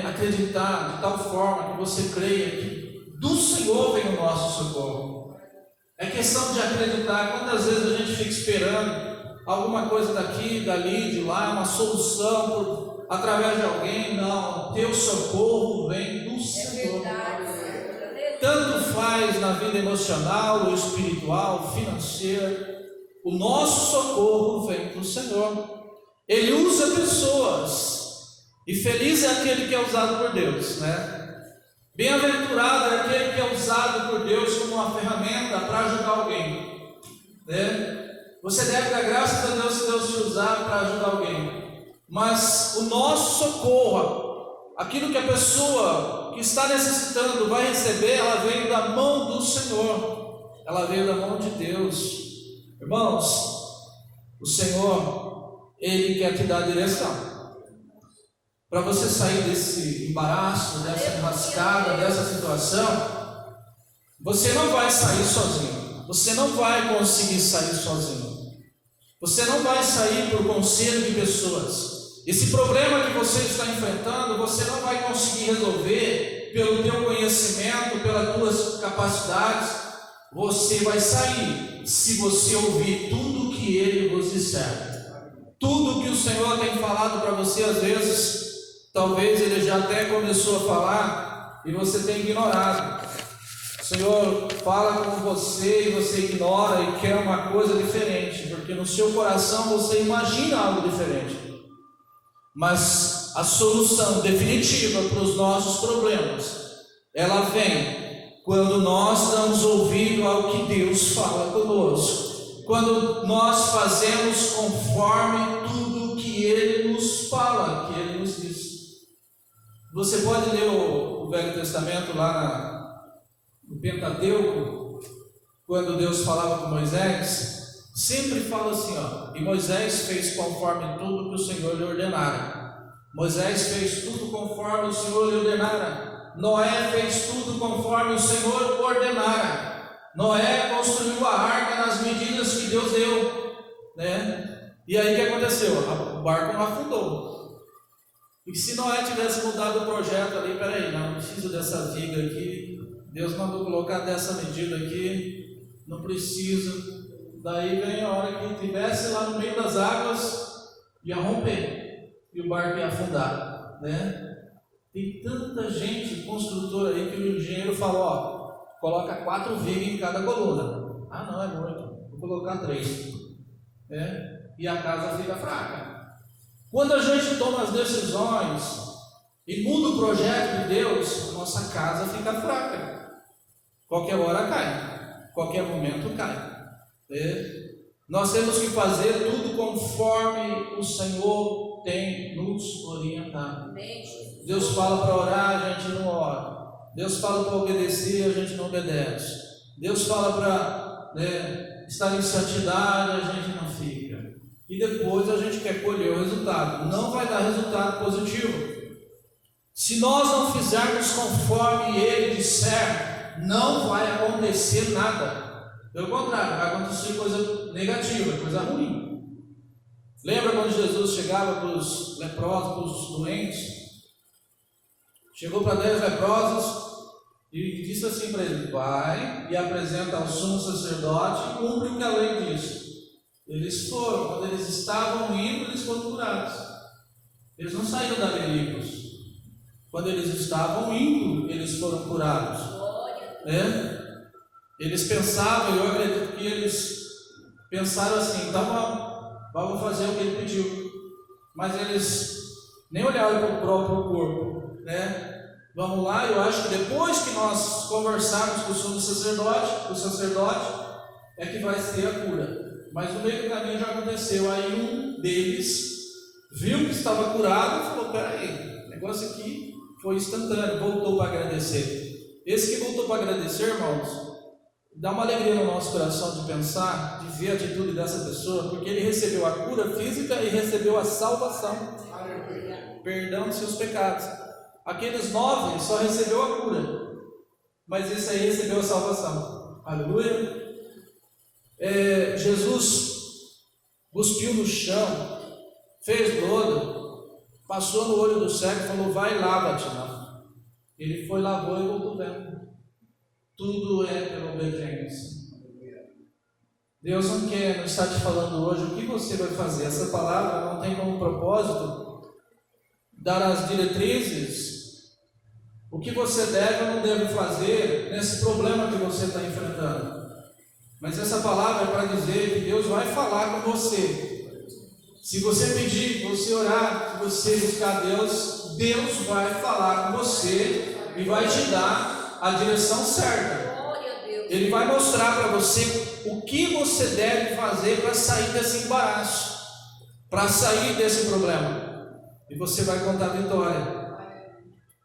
acreditar de tal forma que você creia que do Senhor vem o nosso socorro. É questão de acreditar. Quantas vezes a gente fica esperando alguma coisa daqui, dali, de lá, uma solução através de alguém? Não, teu socorro vem do Senhor. Tanto faz na vida emocional, ou espiritual, financeira, o nosso socorro vem do Senhor. Ele usa pessoas, e feliz é aquele que é usado por Deus, Bem-aventurado é aquele que é usado por Deus como uma ferramenta para ajudar alguém, Você deve dar graças a Deus se Deus te usar para ajudar alguém, mas o nosso socorro, aquilo que a pessoa que está necessitando vai receber, ela veio da mão do Senhor, ela veio da mão de Deus. Irmãos, o Senhor, Ele quer te dar direção para você sair desse embaraço, dessa enrascada, dessa situação. Você não vai sair sozinho. você não vai conseguir sair sozinho. Você não vai sair por conselho de pessoas. Esse problema que você está enfrentando, você não vai conseguir resolver pelo teu conhecimento, pelas tuas capacidades. Você vai sair se você ouvir tudo que Ele vos disser. Tudo que o Senhor tem falado para você, às vezes, talvez Ele já até começou a falar e você tem ignorado. O Senhor fala com você e você ignora e quer uma coisa diferente, porque no seu coração você imagina algo diferente. Mas a solução definitiva para os nossos problemas, ela vem quando nós damos ouvido ao que Deus fala conosco, quando nós fazemos conforme tudo que Ele nos fala, que Ele nos diz. Você pode ler o Velho Testamento lá no Pentateuco, quando Deus falava com Moisés, sempre fala assim, e Moisés fez conforme tudo que o Senhor lhe ordenara. Moisés fez tudo conforme o Senhor lhe ordenara. Noé fez tudo conforme o Senhor ordenara. Noé construiu a arca nas medidas que Deus deu, né? E aí o que aconteceu? O barco não afundou. E se Noé tivesse mudado o projeto ali, peraí, não preciso dessa viga aqui, Deus mandou colocar dessa medida aqui, não precisa. Daí vem a hora que estivesse lá no meio das águas, ia romper e o barco ia afundar, né? Tem tanta gente construtora aí que o engenheiro falou, coloca 4 vigas em cada coluna. Ah, não, é muito, vou colocar 3, né? E a casa fica fraca. Quando a gente toma as decisões e muda o projeto de Deus, nossa casa fica fraca. Qualquer hora cai, qualquer momento cai. Nós temos que fazer tudo conforme o Senhor tem nos orientado. Deus fala para orar, a gente não ora. Deus fala para obedecer, a gente não obedece. Deus fala para estar em santidade, a gente não fica. E depois a gente quer colher o resultado. Não vai dar resultado positivo. Se nós não fizermos conforme Ele disser, não vai acontecer nada. Pelo contrário, vai acontecer coisa negativa, coisa ruim. Lembra quando Jesus chegava para os leprosos, para os doentes? Chegou para 10 leprosos e disse assim para eles: vai e apresenta ao sumo sacerdote e cumpre o que a lei diz. Eles foram, quando eles estavam indo, eles foram curados. Eles não saíram dali limpos. Quando eles estavam indo, eles foram curados. Eles pensavam, eu acredito que eles pensaram assim: então vamos fazer o que ele pediu. Mas eles nem olharam para o próprio corpo, Vamos lá, eu acho que depois que nós conversarmos com o sumo sacerdote, é que vai ser a cura. Mas no meio do caminho já aconteceu. Aí um deles viu que estava curado e falou: peraí, o negócio aqui foi instantâneo, voltou para agradecer. Esse que voltou para agradecer, irmãos, dá uma alegria no nosso coração de pensar, de ver a atitude dessa pessoa, porque ele recebeu a cura física e recebeu a salvação, perdão de seus pecados. Aqueles 9 só recebeu a cura, mas esse aí recebeu a salvação. Aleluia. Jesus cuspiu no chão, fez lodo, passou no olho do cego e falou: vai, lava-te. Ele foi, lavou e voltou vendo. Tudo é pela obediência. Deus não está te falando hoje o que você vai fazer. Essa palavra não tem como propósito dar as diretrizes, o que você deve ou não deve fazer nesse problema que você está enfrentando. Mas essa palavra é para dizer que Deus vai falar com você. Se você pedir, se você orar, se você buscar Deus, Deus vai falar com você e vai te dar a direção certa. Ele vai mostrar para você o que você deve fazer para sair desse embaraço, para sair desse problema. E você vai contar a vitória.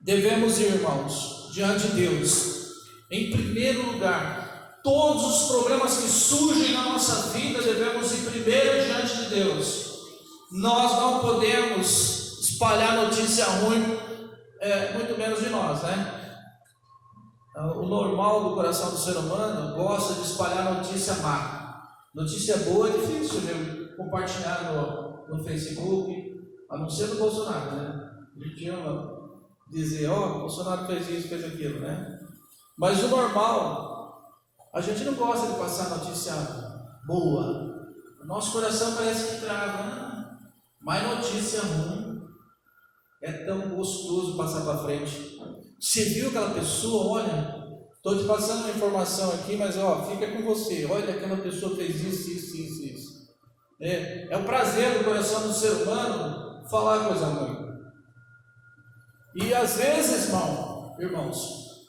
Devemos ir, irmãos, diante de Deus. Em primeiro lugar, todos os problemas que surgem na nossa vida, devemos ir primeiro diante de Deus. Nós não podemos espalhar notícia ruim, muito menos de nós, O normal do coração do ser humano gosta de espalhar notícia má. Notícia boa é difícil mesmo compartilhar no Facebook, a não ser do Bolsonaro, né? A gente ama dizer, ó, o Bolsonaro fez isso, fez aquilo, né? Mas o normal, a gente não gosta de passar notícia boa. O nosso coração parece que trava, né? Mas notícia ruim é tão gostoso passar para frente. Você viu aquela pessoa? Olha, estou te passando uma informação aqui, mas ó, fica com você. Olha, aquela pessoa fez isso. É o prazer do coração do ser humano falar coisa ruim. E às vezes, irmãos,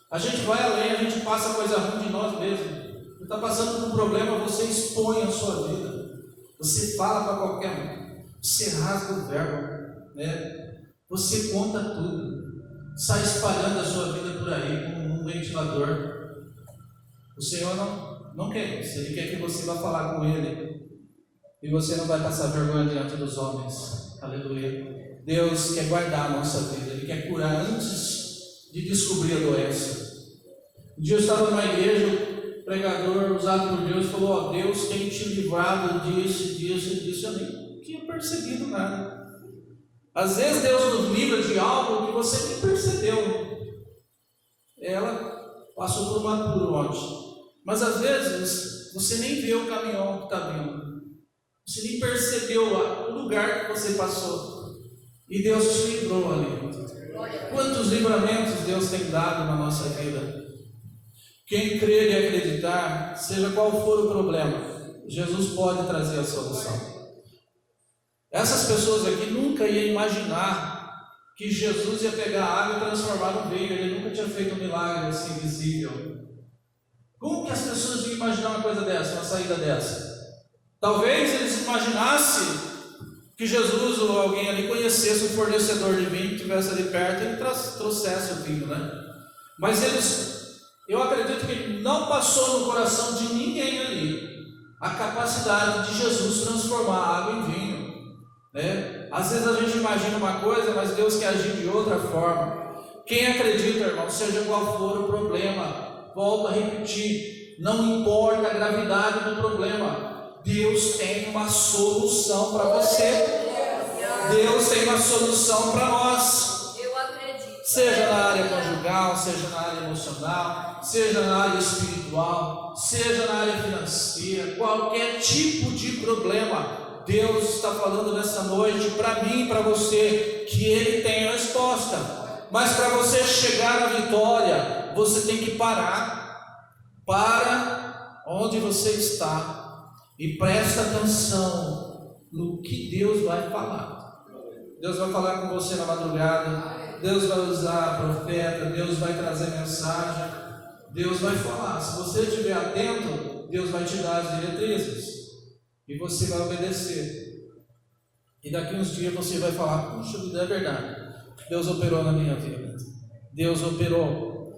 a gente vai além, a gente passa coisa ruim de nós mesmos. Você está passando por um problema, você expõe a sua vida. Você fala para qualquer um. Você rasga o verbo, né? Você conta tudo. Sai espalhando a sua vida por aí como um ventilador. O Senhor não quer isso. Ele quer que você vá falar com Ele. E você não vai passar vergonha diante dos homens. Aleluia. Deus quer guardar a nossa vida. Ele quer curar antes de descobrir a doença. Um dia eu estava numa igreja, o pregador usado por Deus falou, ó, Deus tem te livrado disso. Eu nem tinha percebido nada. Às vezes Deus nos livra de algo que você nem percebeu. Ela passou por uma ponte. Mas às vezes você nem vê o caminhão que está vindo. Você nem percebeu o lugar que você passou. E Deus te livrou ali. Quantos livramentos Deus tem dado na nossa vida? Quem crer e acreditar, seja qual for o problema, Jesus pode trazer a solução. Essas pessoas aqui nunca iam imaginar que Jesus ia pegar a água e transformar num vinho. Ele nunca tinha feito um milagre assim visível. Como que as pessoas iam imaginar uma coisa dessa, uma saída dessa? Talvez eles imaginassem que Jesus ou alguém ali conhecesse um fornecedor de vinho que estivesse ali perto e ele trouxesse o vinho, né? Mas eu acredito que não passou no coração de ninguém ali a capacidade de Jesus transformar a água em vinho. Né? Às vezes a gente imagina uma coisa, mas Deus quer agir de outra forma. Quem acredita, irmão, seja qual for o problema, volto a repetir, não importa a gravidade do problema, Deus tem uma solução para você. Deus tem uma solução para nós. Eu acredito. Seja na área conjugal, seja na área emocional, seja na área espiritual, seja na área financeira, qualquer tipo de problema, Deus está falando nessa noite para mim e para você que Ele tem a resposta. Mas para você chegar à vitória, você tem que parar. Para onde você está e presta atenção no que Deus vai falar. Deus vai falar com você na madrugada. Deus vai usar profeta. Deus vai trazer mensagem. Deus vai falar. Se você estiver atento, Deus vai te dar as diretrizes. E você vai obedecer. E daqui uns dias você vai falar, puxa, é verdade. Deus operou na minha vida. Deus operou.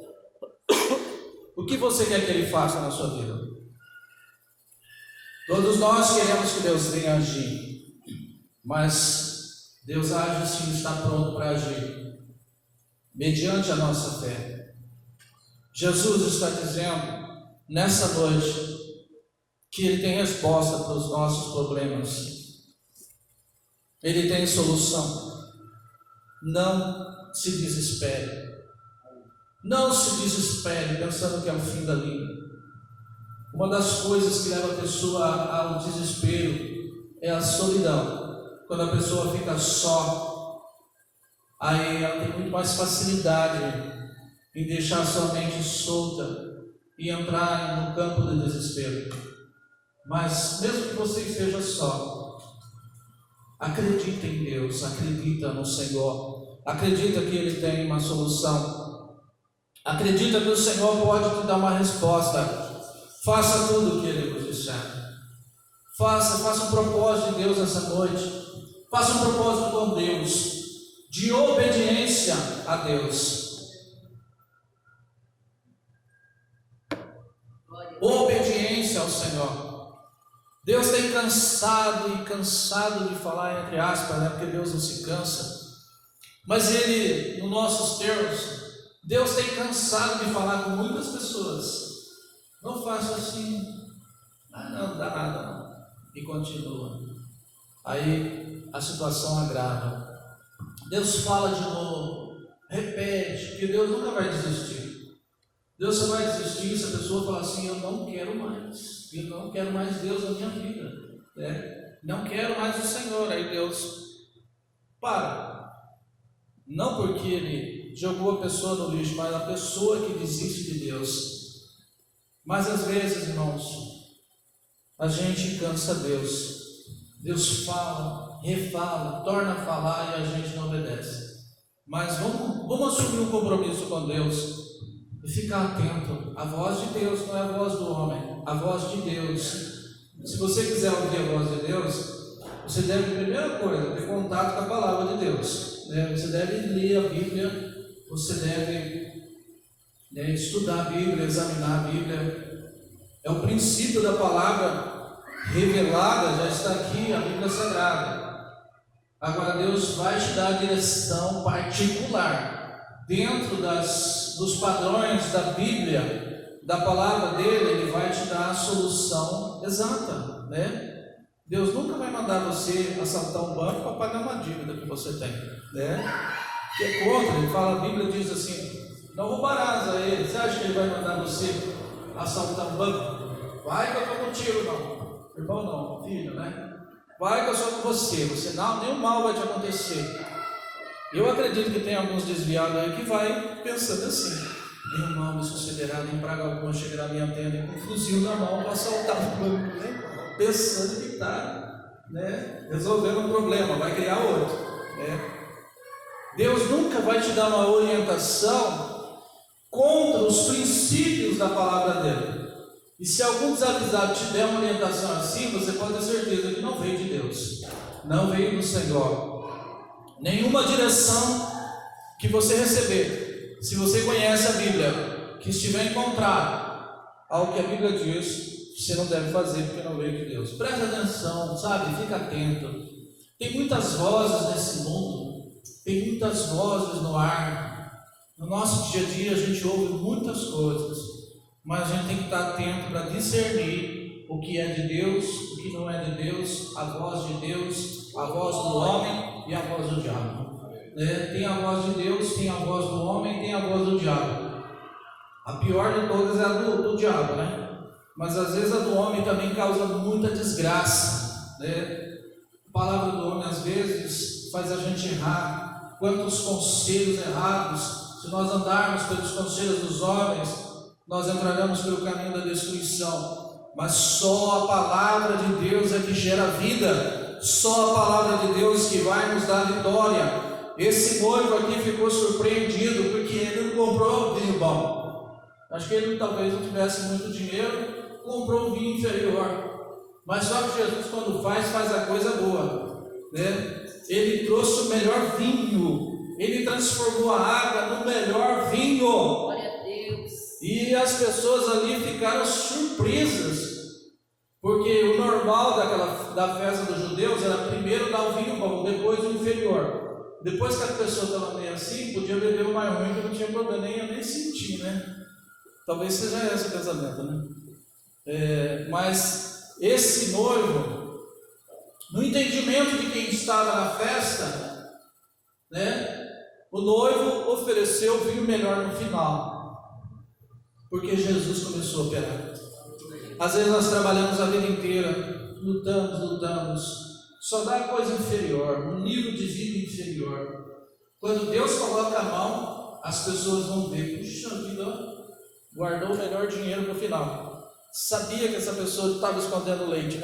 O que você quer que Ele faça na sua vida? Todos nós queremos que Deus venha agir. Mas Deus age sim, está pronto para agir. Mediante a nossa fé. Jesus está dizendo, nessa noite, que Ele tem resposta para os nossos problemas. Ele tem solução. Não se desespere. Não se desespere pensando que é o fim da linha. Uma das coisas que leva a pessoa ao desespero é a solidão. Quando a pessoa fica só, aí ela tem muito mais facilidade em deixar a sua mente solta e entrar no campo do desespero. Mas mesmo que você esteja só, acredita em Deus, acredita no Senhor, acredita que Ele tem uma solução, acredita que o Senhor pode te dar uma resposta. Faça tudo o que Ele vos disser. Faça um propósito de Deus essa noite. Faça um propósito com Deus, de obediência a Deus. Obediência ao Senhor. Deus tem cansado de falar, entre aspas, né? Porque Deus não se cansa. Mas Ele, nos nossos termos, Deus tem cansado de falar com muitas pessoas. Não faço assim. Não dá nada não. E continua. Aí a situação agrava. Deus fala de novo. Repete, porque Deus nunca vai desistir. Deus só vai desistir se a pessoa falar assim: eu não quero mais. Eu não quero mais Deus na minha vida. Não quero mais o Senhor. Aí Deus para. Não porque Ele jogou a pessoa no lixo, mas a pessoa que desiste de Deus. Mas às vezes, irmãos, a gente cansa Deus. Deus fala, refala, torna a falar e a gente não obedece. Mas vamos assumir um compromisso com Deus e ficar atento. A voz de Deus não é a voz do homem, a voz de Deus. Se você quiser ouvir a voz de Deus, você deve, primeira coisa, ter contato com a palavra de Deus. Você deve ler a Bíblia, você deve estudar a Bíblia, examinar a Bíblia. É o princípio da palavra revelada, já está aqui, a Bíblia Sagrada. Agora Deus vai te dar a direção particular, dentro dos padrões da Bíblia, da palavra dele. Ele vai te dar a solução exata, Deus nunca vai mandar você assaltar um banco para pagar uma dívida que você tem, Que é contra. Ele fala, a Bíblia diz assim: não roubarás a ele. Você acha que ele vai mandar você assaltar um banco? Vai que eu estou contigo, não. Irmão não, filho, Vai que eu sou com você. Você não, nenhum mal vai te acontecer. Eu acredito que tem alguns desviados aí que vai pensando assim: nenhum mal me sucederá, nem praga alguma chegará à minha tenda, com um fuzil na mão para assaltar o banco, pensando que está resolvendo um problema, vai criar outro. Deus nunca vai te dar uma orientação contra os princípios da palavra dele. E se algum desavisado te der uma orientação assim, você pode ter certeza que não veio de Deus, não veio do Senhor. Nenhuma direção que você receber, se você conhece a Bíblia, que estiver em contrário ao que a Bíblia diz, você não deve fazer, porque não veio de Deus. Presta atenção, fica atento. Tem muitas vozes nesse mundo, tem muitas vozes no ar. No nosso dia a dia a gente ouve muitas coisas, mas a gente tem que estar atento para discernir o que é de Deus, o que não é de Deus, a voz de Deus, a voz do homem e a voz do diabo. Tem a voz de Deus, tem a voz do homem, tem a voz do diabo. A pior de todas é a do diabo, Mas às vezes a do homem também causa muita desgraça, A palavra do homem às vezes faz a gente errar. Quantos conselhos errados! Se nós andarmos pelos conselhos dos homens, nós entraremos pelo caminho da destruição. Mas só a palavra de Deus é que gera vida. Só a palavra de Deus que vai nos dar vitória. Esse noivo aqui ficou surpreendido porque ele não comprou vinho bom. Acho que ele talvez não tivesse muito dinheiro, comprou um vinho inferior. Mas só que Jesus, quando faz a coisa boa, Ele trouxe o melhor vinho. Ele transformou a água no melhor vinho. Glória a Deus. E as pessoas ali ficaram surpresas, porque o normal da festa dos judeus era primeiro dar o vinho bom, depois o inferior. Depois que a pessoa estava meio assim, podia beber o mais ruim, que não tinha problema, nem sentir, Talvez seja esse o pensamento, Mas esse noivo, no entendimento de quem estava na festa, o noivo ofereceu o vinho melhor no final, porque Jesus começou a operar. Às vezes nós trabalhamos a vida inteira, lutamos, só dá coisa inferior, um nível de vida inferior. Quando Deus coloca a mão, as pessoas vão ver: puxa vida, guardou o melhor dinheiro no final. Sabia que essa pessoa estava escondendo leite,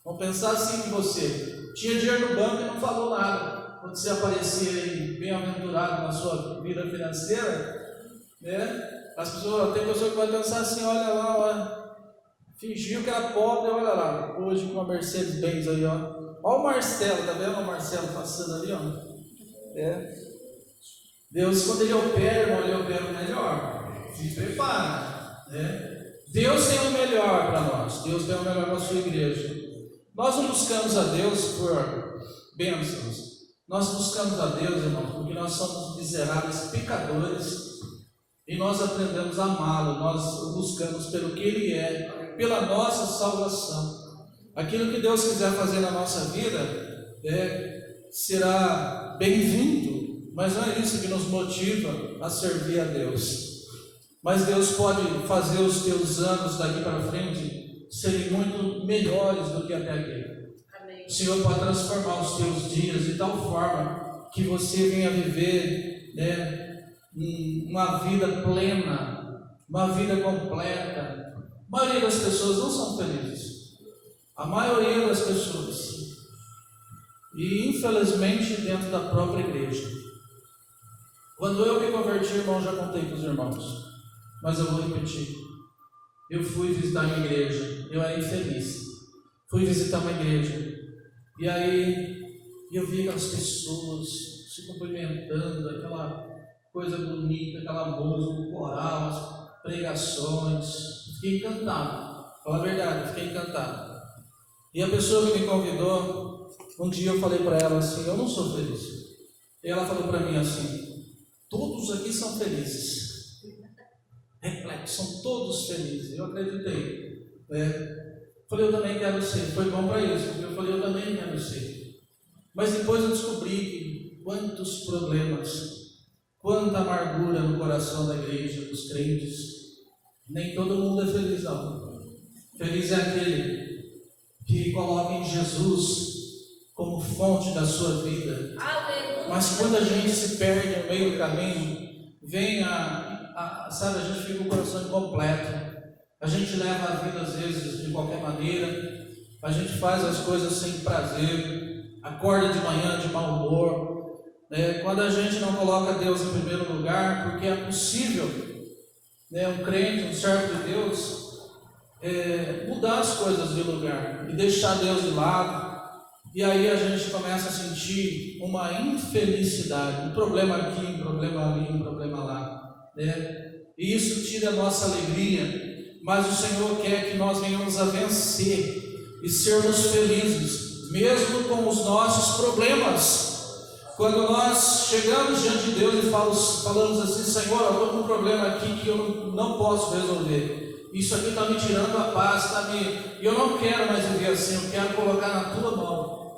Vão pensar assim de você: tinha dinheiro no banco e não falou nada. Quando você aparecer aí bem-aventurado na sua vida financeira, as pessoas, tem pessoa que vai pensar assim: olha lá, fingiu que era pobre, olha lá, hoje com uma Mercedes-Benz aí, Olha o Marcelo, tá vendo o Marcelo passando ali, Deus, quando Ele opera, Ele opera o melhor. Se prepara, Deus tem o melhor para nós. Deus tem o melhor para a sua igreja. Nós não buscamos a Deus por bênçãos. Nós buscamos a Deus, irmãos, porque nós somos miseráveis pecadores e nós aprendemos a amá-lo, nós buscamos pelo que Ele é, pela nossa salvação. Aquilo que Deus quiser fazer na nossa vida será bem-vindo, mas não é isso que nos motiva a servir a Deus. Mas Deus pode fazer os teus anos daqui para frente serem muito melhores do que até aqui. Amém. O Senhor pode transformar os teus dias de tal forma que você venha viver uma vida plena, uma vida completa. A maioria das pessoas não são felizes. A maioria das pessoas. E infelizmente dentro da própria igreja. Quando eu me converti, irmão, já contei para os irmãos, mas eu vou repetir. Eu fui visitar uma igreja, eu era infeliz. Fui visitar uma igreja, e aí eu vi aquelas pessoas se cumprimentando, aquela coisa bonita, aquela música, o coral, as pregações. Fiquei encantado, fala a verdade, fiquei encantado. E a pessoa que me convidou, um dia eu falei para ela assim: eu não sou feliz. E ela falou para mim assim: todos aqui são felizes. São todos felizes. Eu acreditei. Falei, eu também quero ser. Foi bom para isso, porque eu falei, eu também quero ser. Mas depois eu descobri quantos problemas, quanta amargura no coração da igreja, dos crentes. Nem todo mundo é feliz, não. Feliz é aquele que coloca em Jesus como fonte da sua vida. Mas quando a gente se perde no meio do caminho, vem sabe, a gente fica com o coração incompleto. A gente leva a vida às vezes de qualquer maneira. A gente faz as coisas sem prazer, acorda de manhã de mau humor. Quando a gente não coloca Deus em primeiro lugar, porque é possível, um crente, um servo de Deus, mudar as coisas de lugar e deixar Deus de lado. E aí a gente começa a sentir uma infelicidade, um problema aqui, um problema ali, um problema lá, E isso tira a nossa alegria. Mas o Senhor quer que nós venhamos a vencer e sermos felizes, mesmo com os nossos problemas. Quando nós chegamos diante de Deus e falamos assim: Senhor, eu estou com um problema aqui que eu não posso resolver. Isso aqui está me tirando a paz, eu não quero mais viver assim, eu quero colocar na tua mão.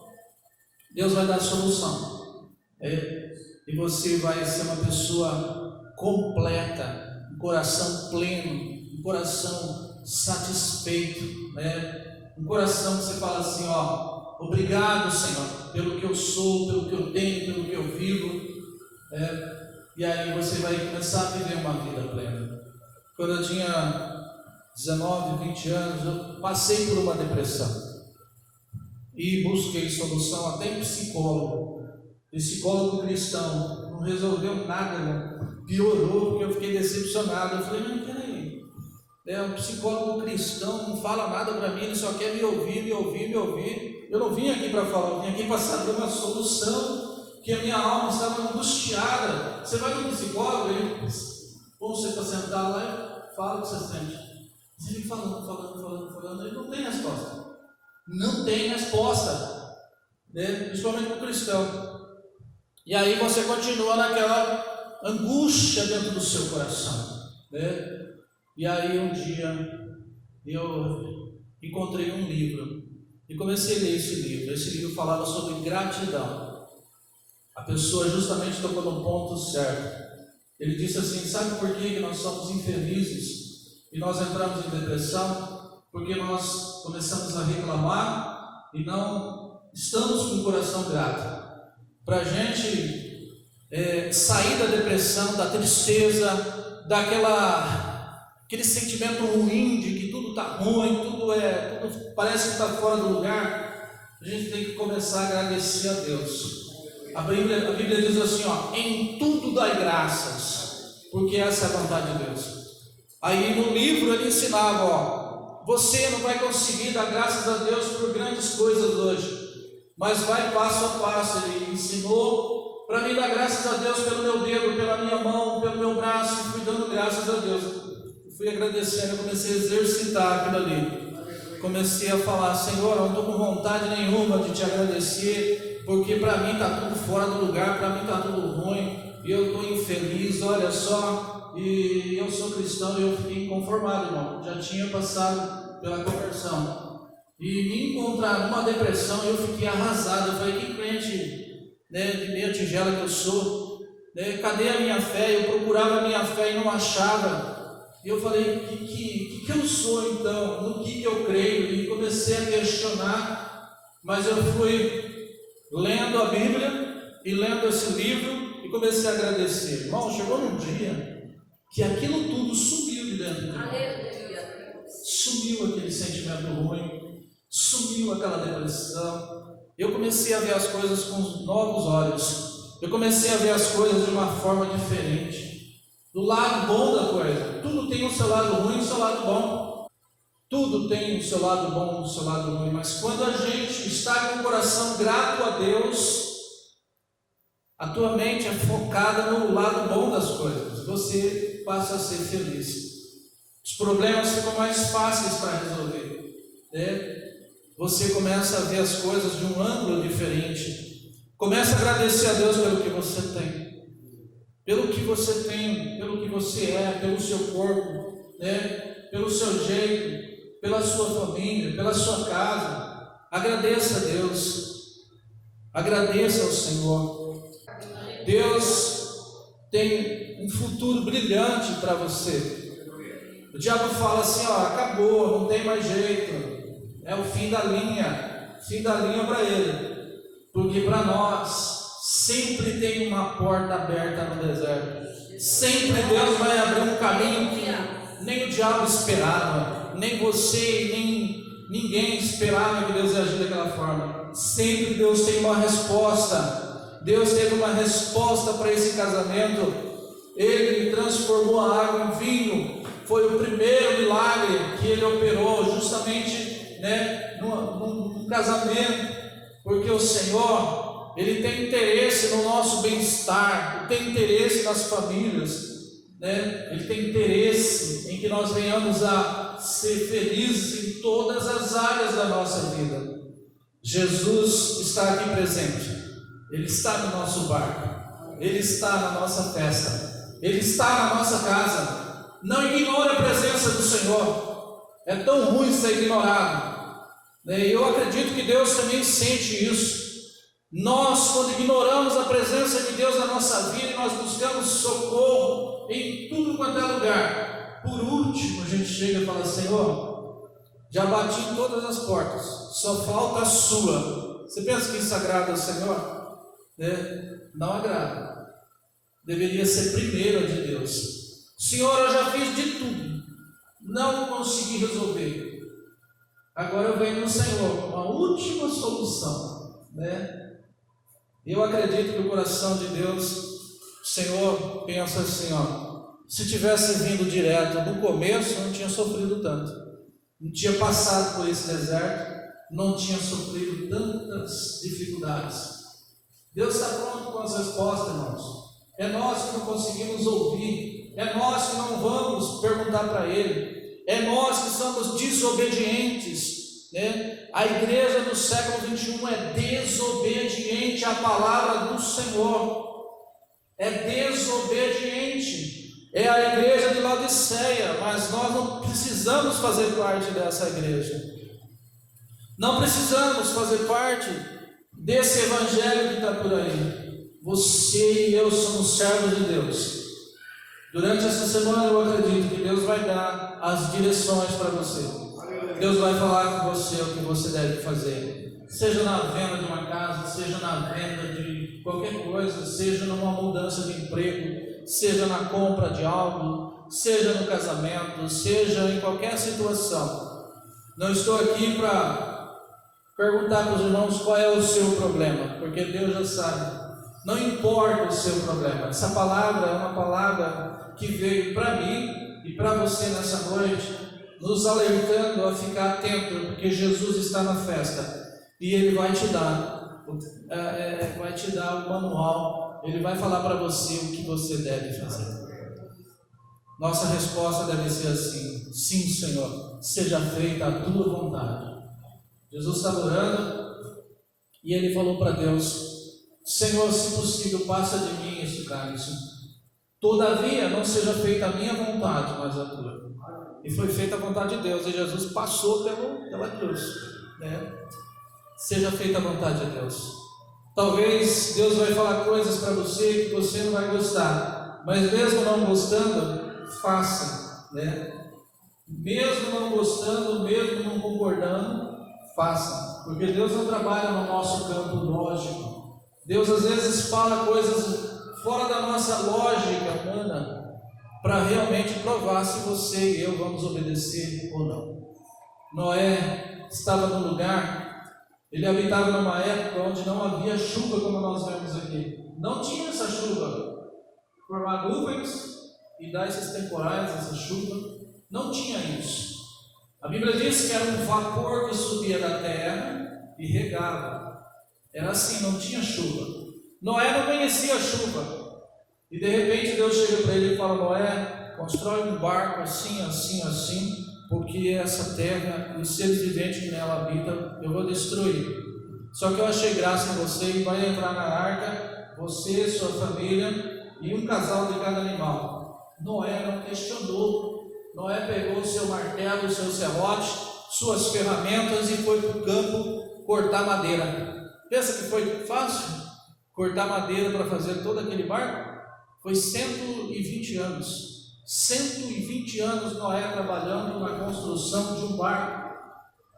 Deus vai dar a solução. E você vai ser uma pessoa completa, um coração pleno, um coração satisfeito, um coração que você fala assim: obrigado, Senhor, pelo que eu sou, pelo que eu tenho, pelo que eu vivo. E aí você vai começar a viver uma vida plena. Quando eu tinha 19, 20 anos, eu passei por uma depressão e busquei solução até em psicólogo cristão. Não resolveu nada, não. Piorou, porque eu fiquei decepcionado. Eu falei: mas peraí, um psicólogo cristão não fala nada para mim, ele só quer me ouvir. Eu não vim aqui para falar, eu vim aqui para saber uma solução, que a minha alma estava angustiada. Você vai no psicólogo, ele põe você para sentar lá e fala o que você sente. Você fica falando, ele não tem resposta. Não tem resposta, principalmente para o cristão. E aí você continua naquela angústia dentro do seu coração, E aí um dia eu encontrei um livro e comecei a ler esse livro. Esse livro falava sobre gratidão. A pessoa justamente tocou no ponto certo. Ele disse assim: sabe por que nós somos infelizes e nós entramos em depressão? Porque nós começamos a reclamar e não estamos com o coração grato. Para a gente sair da depressão, da tristeza, aquele sentimento ruim de que tudo está ruim, tudo parece que está fora do lugar, a gente tem que começar a agradecer a Deus. A Bíblia diz assim: em tudo dai graças, porque essa é a vontade de Deus. Aí no livro ele ensinava: você não vai conseguir dar graças a Deus por grandes coisas hoje, mas vai passo a passo. Ele ensinou para mim dar graças a Deus pelo meu dedo, pela minha mão, pelo meu braço. E fui dando graças a Deus. Fui agradecendo, eu comecei a exercitar aquilo ali. Comecei a falar: Senhor, eu não estou com vontade nenhuma de te agradecer, porque para mim está tudo fora do lugar, para mim está tudo ruim, e eu estou infeliz, olha só, e eu sou cristão e eu fiquei inconformado, irmão, já tinha passado pela conversão, e me encontrar numa depressão, eu fiquei arrasado, eu falei, que crente, né, de meia tigela que eu sou, né, cadê a minha fé? Eu procurava a minha fé e não achava, e eu falei, que eu sou então, no que eu creio, e comecei a questionar, mas eu fui lendo a Bíblia e lendo esse livro e comecei a agradecer. Irmão, chegou num dia que aquilo tudo sumiu de dentro de mim. Sumiu aquele sentimento ruim, sumiu aquela depressão. Eu comecei a ver as coisas com novos olhos. Eu comecei a ver as coisas de uma forma diferente. Do lado bom da coisa. Tudo tem o seu lado ruim e o seu lado bom. Tudo tem o seu lado bom e o seu lado ruim, mas quando a gente está com o coração grato a Deus, a tua mente é focada no lado bom das coisas, você passa a ser feliz, os problemas ficam mais fáceis para resolver, né? Você começa a ver as coisas de um ângulo diferente, começa a agradecer a Deus pelo que você tem, pelo que você tem, pelo que você é, pelo seu corpo, né? Pelo seu jeito, pela sua família, pela sua casa. Agradeça a Deus, agradeça ao Senhor. Deus tem um futuro brilhante para você. O diabo fala assim, ó, acabou, não tem mais jeito, é o fim da linha para ele, porque para nós sempre tem uma porta aberta no deserto, sempre Deus vai abrir um caminho que nem o diabo esperava, nem você, nem ninguém esperava que Deus ia agir daquela forma. Sempre Deus tem uma resposta. Deus teve uma resposta para esse casamento. Ele transformou a água em vinho. Foi o primeiro milagre que ele operou, justamente, né, num casamento, porque o Senhor, Ele tem interesse no nosso bem-estar, Ele tem interesse nas famílias, né? Ele tem interesse em que nós venhamos a ser felizes em todas as áreas da nossa vida. Jesus está aqui presente, Ele está no nosso barco, Ele está na nossa festa, Ele está na nossa casa. Não ignore a presença do Senhor, é tão ruim ser ignorado, né? Eu acredito que Deus também sente isso. Nós, quando ignoramos a presença de Deus na nossa vida, nós buscamos socorro em tudo quanto é lugar. Por último, a gente chega e fala: Senhor, já bati em todas as portas, só falta a sua. Você pensa que isso agrada ao Senhor? Não agrada. Deveria ser primeiro a de Deus. Senhor, eu já fiz de tudo, não consegui resolver. Agora eu venho no Senhor, uma última solução, né? Eu acredito que o coração de Deus, o Senhor pensa assim, ó, se tivesse vindo direto no começo, não tinha sofrido tanto, não tinha passado por esse deserto, não tinha sofrido tantas dificuldades. Deus está pronto com as respostas, irmãos. É nós que não conseguimos ouvir, é nós que não vamos perguntar para Ele, é nós que somos desobedientes, né? A igreja do século 21 é desobediente à palavra do Senhor, é desobediente, é a igreja de Laodiceia, mas nós não precisamos fazer parte dessa igreja, não precisamos fazer parte desse evangelho que está por aí. Você e eu somos servos de Deus. Durante essa semana eu acredito que Deus vai dar as direções para você. Deus vai falar com você o que você deve fazer, seja na venda de uma casa, seja na venda de qualquer coisa, seja numa mudança de emprego, seja na compra de algo, seja no casamento, seja em qualquer situação. Não estou aqui para perguntar para os irmãos qual é o seu problema, porque Deus já sabe. Não importa o seu problema. Essa palavra é uma palavra que veio para mim e para você nessa noite, nos alertando a ficar atento, porque Jesus está na festa e Ele vai te dar o manual, Ele vai falar para você o que você deve fazer. Nossa resposta deve ser assim: sim, Senhor, seja feita a tua vontade. Jesus está orando E ele falou para Deus: Senhor, se possível, passa de mim este cálice. Todavia, não seja feita a minha vontade, mas a tua. E foi feita a vontade de Deus, e Jesus passou pela cruz, né? Seja feita a vontade de Deus. Talvez Deus vai falar coisas para você que você não vai gostar, mas mesmo não gostando, faça, né? Mesmo não gostando, mesmo não concordando, faça, porque Deus não trabalha no nosso campo lógico. Deus às vezes fala coisas fora da nossa lógica humana, para realmente provar se você e eu vamos obedecer ou não. Noé estava num lugar, ele habitava numa época onde não havia chuva, como nós vemos aqui. Não tinha essa chuva, formar nuvens e dar esses temporais, essa chuva, não tinha isso. A Bíblia diz que era um vapor que subia da terra e regava. Era assim, não tinha chuva. Noé não conhecia a chuva. E de repente Deus chega para ele e fala: Noé, constrói um barco assim, assim, assim, porque essa terra e os seres viventes que nela habitam eu vou destruir. Só que eu achei graça em você e vai entrar na arca, você, sua família e um casal de cada animal. Noé não questionou. Noé pegou o seu martelo, o seu serrote, suas ferramentas e foi para o campo cortar madeira. Pensa que foi fácil cortar madeira para fazer todo aquele barco? Foi 120 anos. 120 anos Noé trabalhando na construção de um barco.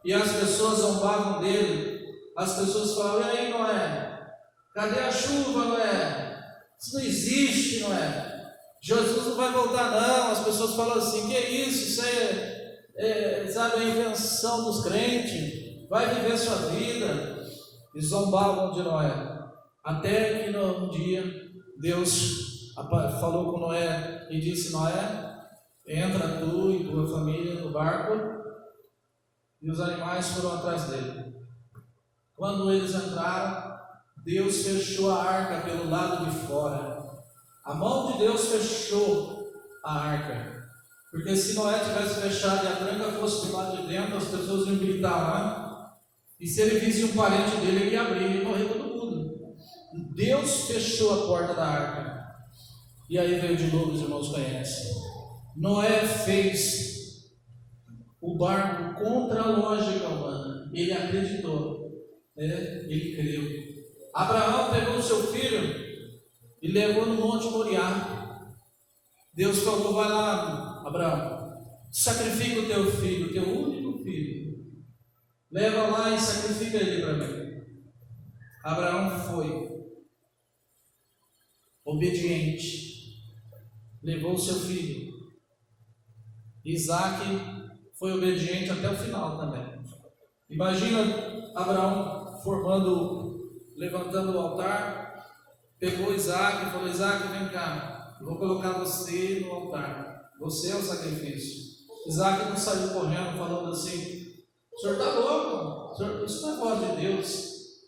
E as pessoas zombavam dele. As pessoas falavam: e aí, Noé? Cadê a chuva, Noé? Isso não existe, Noé. Jesus não vai voltar, não. As pessoas falam assim: que é isso? Isso sabe, a invenção dos crentes. Vai viver sua vida. E zombavam de Noé. Até que um dia Deus falou com Noé e disse: Noé, entra tu e tua família no barco. E os animais foram atrás dele. Quando eles entraram, Deus fechou a arca pelo lado de fora. A mão de Deus fechou a arca, porque se Noé tivesse fechado e a tranca fosse do lado de dentro, as pessoas iam gritar lá, e se ele visse um parente dele, ele ia abrir e morrer todo mundo. Deus fechou a porta da arca. E aí veio de novo, os irmãos conhecem. Noé fez o barco contra a lógica humana. Ele acreditou, né? Ele creu. Abraão pegou o seu filho e levou no Monte Moriá. Deus falou: vai lá, Abraão, sacrifica o teu filho, teu único filho. Leva lá e sacrifica ele para mim. Abraão foi obediente. Levou o seu filho. Isaac foi obediente até o final também. Imagina Abraão levantando o altar, pegou Isaac e falou: Isaac, vem cá, eu vou colocar você no altar, você é o sacrifício. Isaac não saiu correndo falando assim: o senhor está louco, isso não é voz de Deus,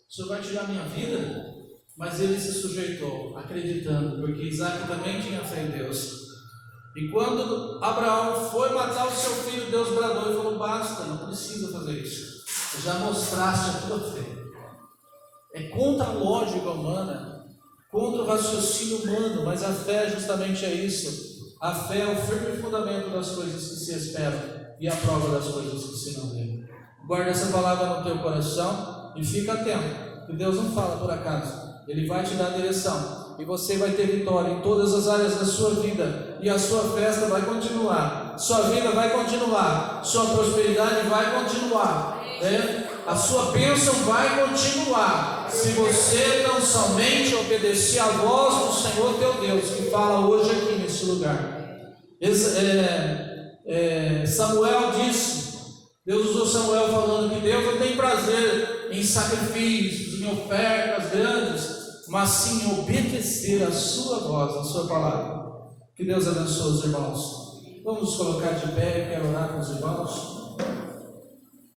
o senhor vai tirar minha vida? Mas ele se sujeitou, acreditando, porque Isaac também tinha fé em Deus. E quando Abraão foi matar o seu filho, Deus bradou e falou: basta, não precisa fazer isso, já mostraste a tua fé. É contra a lógica humana, contra o raciocínio humano, mas a fé justamente é isso. A fé é o firme fundamento das coisas que se esperam e a prova das coisas que se não vê. Guarda essa palavra no teu coração e fica atento, que Deus não fala por acaso. Ele vai te dar direção e você vai ter vitória em todas as áreas da sua vida, e a sua festa vai continuar, sua vida vai continuar, sua prosperidade vai continuar, né? A sua bênção vai continuar, se você não somente obedecer à voz do Senhor teu Deus, que fala hoje aqui nesse lugar. Samuel disse, Deus usou Samuel falando que Deus não tem prazer em sacrifícios, em ofertas grandes, mas sim em obedecer a sua voz, a sua palavra. Que Deus abençoe os irmãos. Vamos nos colocar de pé, quero orar com os irmãos.